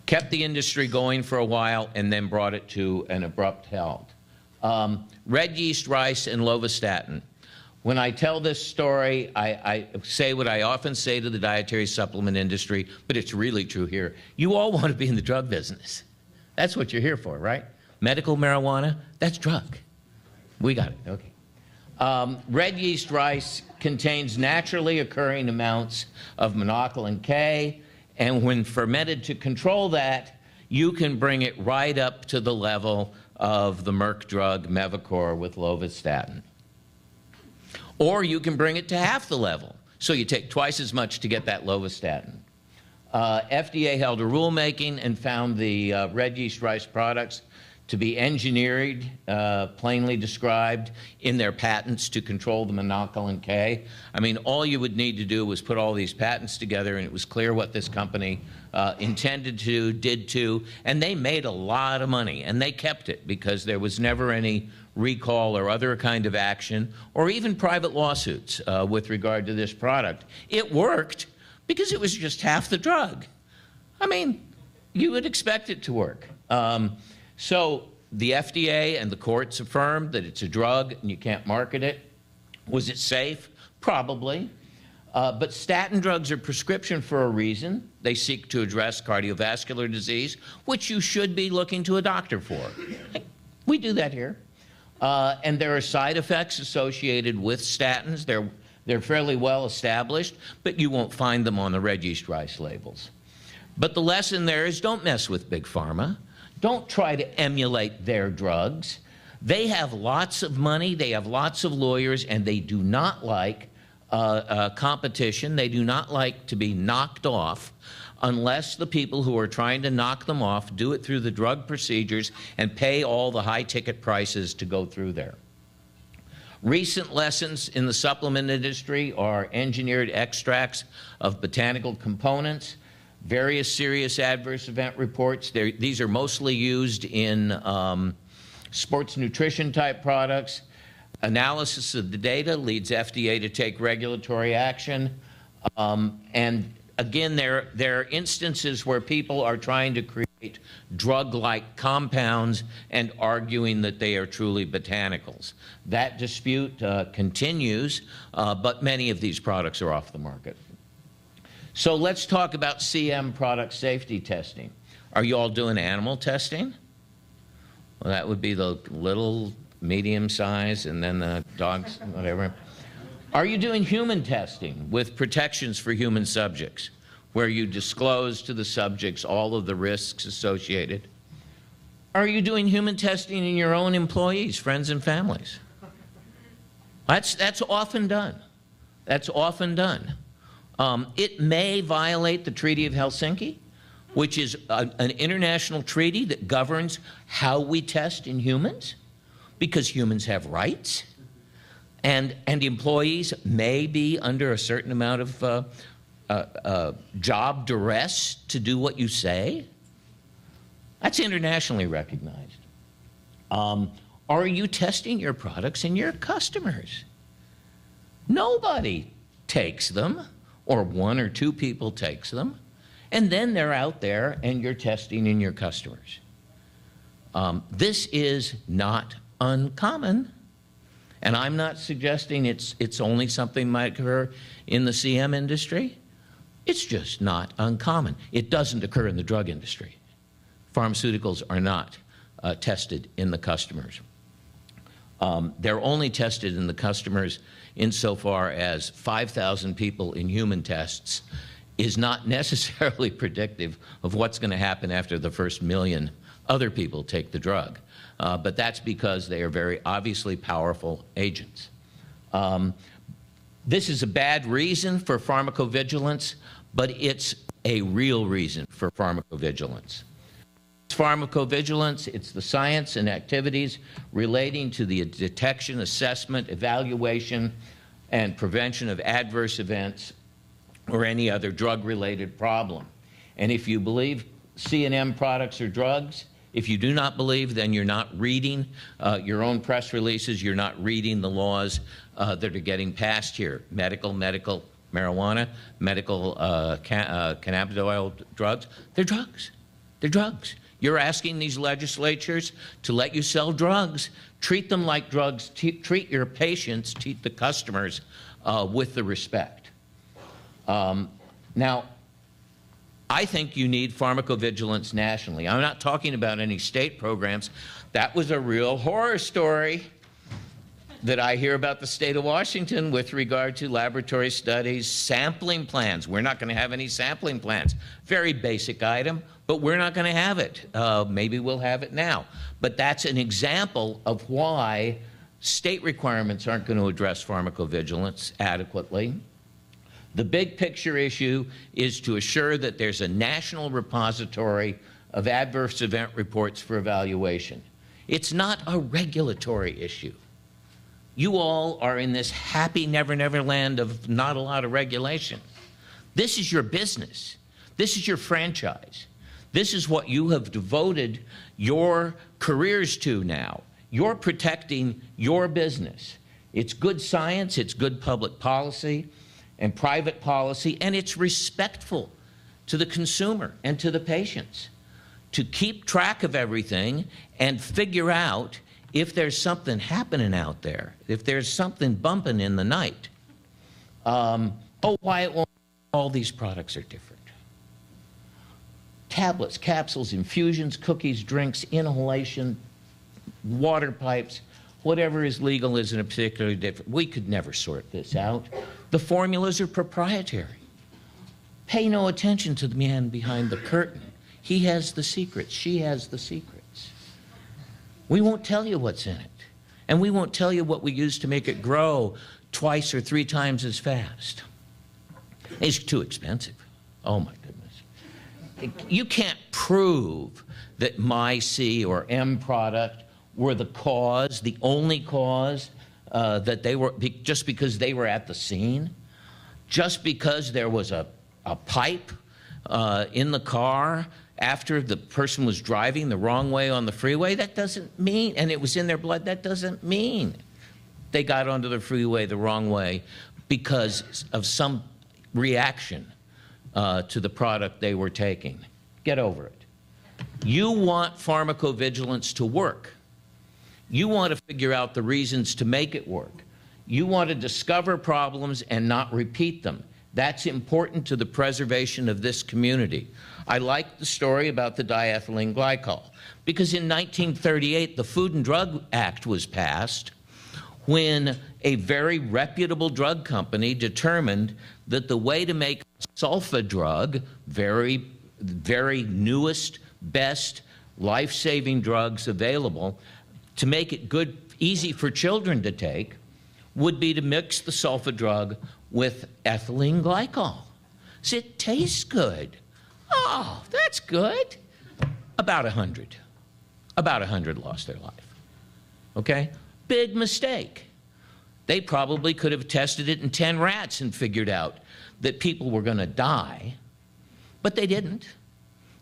kept the industry going for a while, and then brought it to an abrupt halt. Red yeast rice and lovastatin. When I tell this story, I say what I often say to the dietary supplement industry, but it's really true here. You all want to be in the drug business. That's what you're here for, right? Medical marijuana, that's drug. We got it, okay. Red yeast rice contains naturally occurring amounts of monocolin K, and when fermented to control that, you can bring it right up to the level of the Merck drug Mevacor with lovastatin. Or you can bring it to half the level. So you take twice as much to get that lovastatin. FDA held a rulemaking and found the red yeast rice products to be engineered, plainly described in their patents to control the monocolin K. I mean, all you would need to do was put all these patents together, and it was clear what this company intended to, did to, and they made a lot of money, and they kept it because there was never any recall or other kind of action, or even private lawsuits with regard to this product. It worked because it was just half the drug. I mean, you would expect it to work. So the FDA and the courts affirmed that it's a drug and you can't market it. Was it safe? Probably. But statin drugs are prescription for a reason. They seek to address cardiovascular disease, which you should be looking to a doctor for. We do that here. And there are side effects associated with statins. They're fairly well established, but you won't find them on the red yeast rice labels. But the lesson there is don't mess with Big Pharma. Don't try to emulate their drugs. They have lots of money, they have lots of lawyers, and they do not like competition. They do not like to be knocked off unless the people who are trying to knock them off do it through the drug procedures and pay all the high-ticket prices to go through there. Recent lessons in the supplement industry are engineered extracts of botanical components, various serious adverse event reports. These are mostly used in sports nutrition type products. Analysis of the data leads FDA to take regulatory action. And again, there are instances where people are trying to create drug-like compounds and arguing that they are truly botanicals. That dispute continues, but many of these products are off the market. So let's talk about CM product safety testing. Are you all doing animal testing? Well, that would be the little, medium size, and then the dogs, whatever. Are you doing human testing with protections for human subjects, where you disclose to the subjects all of the risks associated? Are you doing human testing in your own employees, friends, and families? That's often done. That's often done. It may violate the Treaty of Helsinki, which is an international treaty that governs how we test in humans, because humans have rights, and employees may be under a certain amount of job duress to do what you say? That's internationally recognized. Are you testing your products in your customers? Nobody takes them, or one or two people takes them, and then they're out there and you're testing in your customers. This is not uncommon, and I'm not suggesting it's only something might occur in the CM industry. It's just not uncommon. It doesn't occur in the drug industry. Pharmaceuticals are not tested in the customers. They're only tested in the customers insofar as 5,000 people in human tests is not necessarily predictive of what's going to happen after the first million other people take the drug. But that's because they are very obviously powerful agents. This is a bad reason for pharmacovigilance, but it's a real reason for pharmacovigilance. Pharmacovigilance, it's the science and activities relating to the detection, assessment, evaluation, and prevention of adverse events or any other drug-related problem. And if you believe C&M products are drugs, if you do not believe, then you're not reading your own press releases, you're not reading the laws that are getting passed here. Medical marijuana, medical cannabinoid drugs, they're drugs. They're drugs. You're asking these legislatures to let you sell drugs. Treat them like drugs. Treat your patients, treat the customers with the respect. Now, I think you need pharmacovigilance nationally. I'm not talking about any state programs. That was a real horror story that I hear about the state of Washington with regard to laboratory studies, sampling plans. We're not going to have any sampling plans. Very basic item, but we're not going to have it. Maybe we'll have it now. But that's an example of why state requirements aren't going to address pharmacovigilance adequately. The big picture issue is to assure that there's a national repository of adverse event reports for evaluation. It's not a regulatory issue. You all are in this happy never land of not a lot of regulation. This is your business. This is your franchise. This is what you have devoted your careers to now. You're protecting your business. It's good science, it's good public policy and private policy, and it's respectful to the consumer and to the patients to keep track of everything and figure out if there's something happening out there, if there's something bumping in the night. Why all these products are different. Tablets, capsules, infusions, cookies, drinks, inhalation, water pipes, whatever is legal is in a particularly different. We could never sort this out. The formulas are proprietary. Pay no attention to the man behind the curtain. He has the secrets. She has the secrets. We won't tell you what's in it. And we won't tell you what we use to make it grow twice or 3 times as fast. It's too expensive. Oh, my goodness. You can't prove that my C or M product were the cause, the only cause, that they were, just because they were at the scene, just because there was a pipe in the car after the person was driving the wrong way on the freeway. That doesn't mean, and it was in their blood, that doesn't mean they got onto the freeway the wrong way because of some reaction to the product they were taking. Get over it. You want pharmacovigilance to work. You want to figure out the reasons to make it work. You want to discover problems and not repeat them. That's important to the preservation of this community. I like the story about the diethylene glycol because in 1938, the Food and Drug Act was passed when a very reputable drug company determined that the way to make sulfa drug, very newest, best, life-saving drugs available, to make it good, easy for children to take, would be to mix the sulfa drug with ethylene glycol. So it tastes good. Oh, that's good. About 100. About 100 lost their life. Okay? Big mistake. They probably could have tested it in 10 rats and figured out that people were going to die, but they didn't.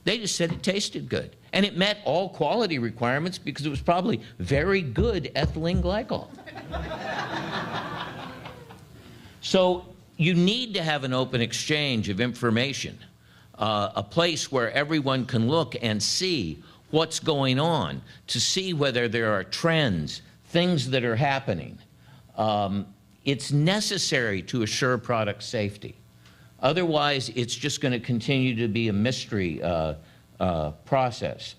They just said it tasted good. And it met all quality requirements because it was probably very good ethylene glycol. So you need to have an open exchange of information, a place where everyone can look and see what's going on, to see whether there are trends, things that are happening. It's necessary to assure product safety. Otherwise, it's just going to continue to be a mystery process.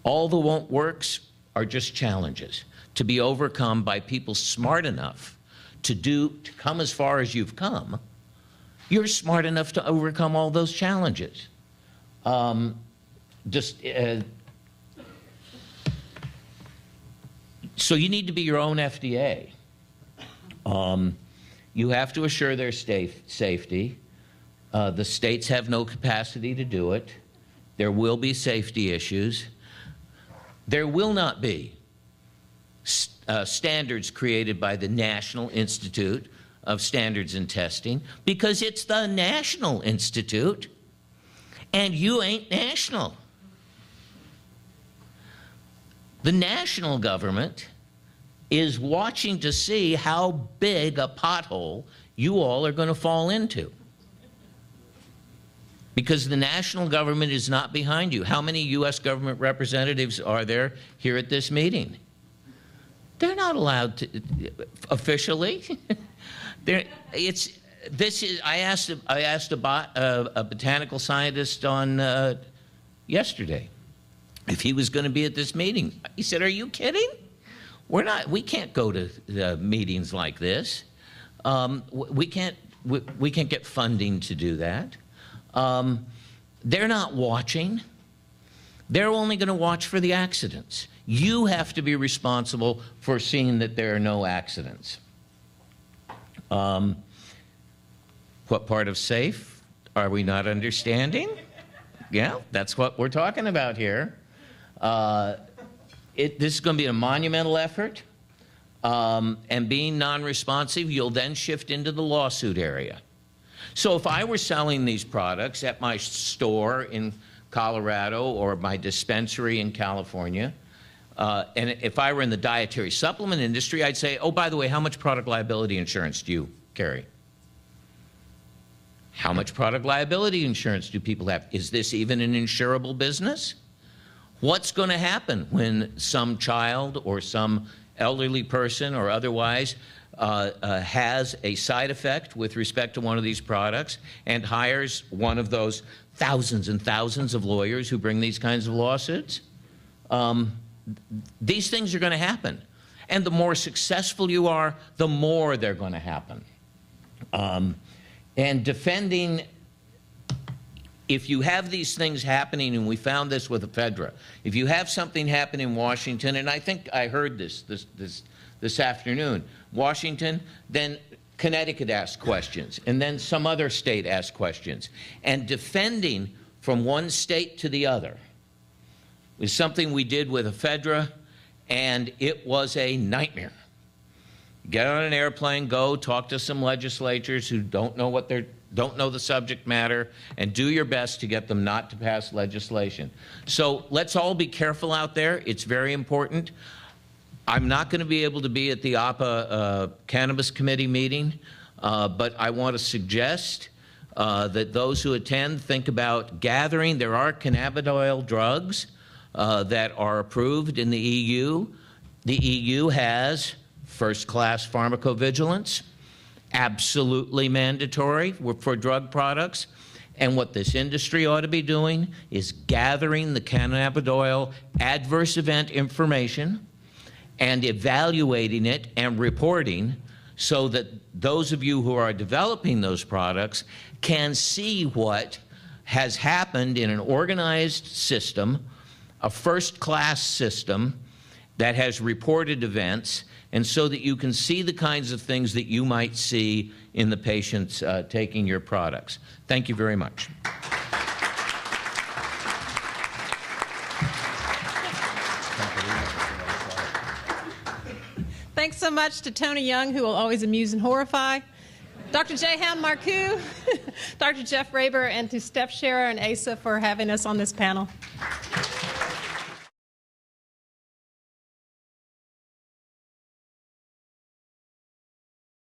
All the won't works are just challenges to be overcome by people smart enough to come as far as you've come. You're smart enough to overcome all those challenges. So you need to be your own FDA. You have to assure their safety. The states have no capacity to do it. There will be safety issues. There will not be standards created by the National Institute of Standards and Testing, because it's the National Institute, and you ain't national. The national government is watching to see how big a pothole you all are going to fall into, because the national government is not behind you. How many U.S. government representatives are there here at this meeting? They're not allowed to, officially. I asked a botanical scientist on yesterday if he was going to be at this meeting. He said, "Are you kidding? We can't go to meetings like this. We can't get funding to do that." They're not watching. They're only going to watch for the accidents. You have to be responsible for seeing that there are no accidents. What part of safe are we not understanding? Yeah, that's what we're talking about here. This is going to be a monumental effort. And being non-responsive, you'll then shift into the lawsuit area. So if I were selling these products at my store in Colorado or my dispensary in California, and if I were in the dietary supplement industry, I'd say, oh, by the way, how much product liability insurance do you carry? How much product liability insurance do people have? Is this even an insurable business? What's going to happen when some child or some elderly person or otherwise has a side effect with respect to one of these products and hires one of those thousands and thousands of lawyers who bring these kinds of lawsuits? These things are going to happen. And the more successful you are, the more they're going to happen. And defending, if you have these things happening, and we found this with ephedra, if you have something happen in Washington, and I think I heard this afternoon, Washington, then Connecticut asked questions, and then some other state asked questions. And defending from one state to the other is something we did with ephedra, and it was a nightmare. Get on an airplane, go talk to some legislators who don't know the subject matter, and do your best to get them not to pass legislation. So let's all be careful out there. It's very important. I'm not going to be able to be at the APA Cannabis Committee meeting, but I want to suggest that those who attend think about gathering. There are cannabidiol drugs that are approved in the EU. The EU has first-class pharmacovigilance, absolutely mandatory for drug products. And what this industry ought to be doing is gathering the cannabidiol adverse event information and evaluating it and reporting, so that those of you who are developing those products can see what has happened in an organized system, a first-class system that has reported events, and so that you can see the kinds of things that you might see in the patients taking your products. Thank you very much. Thanks so much to Tony Young, who will always amuse and horrify. Dr. Jahan Marcu, Dr. Jeff Raber, and to Steph Scherer and Asa for having us on this panel.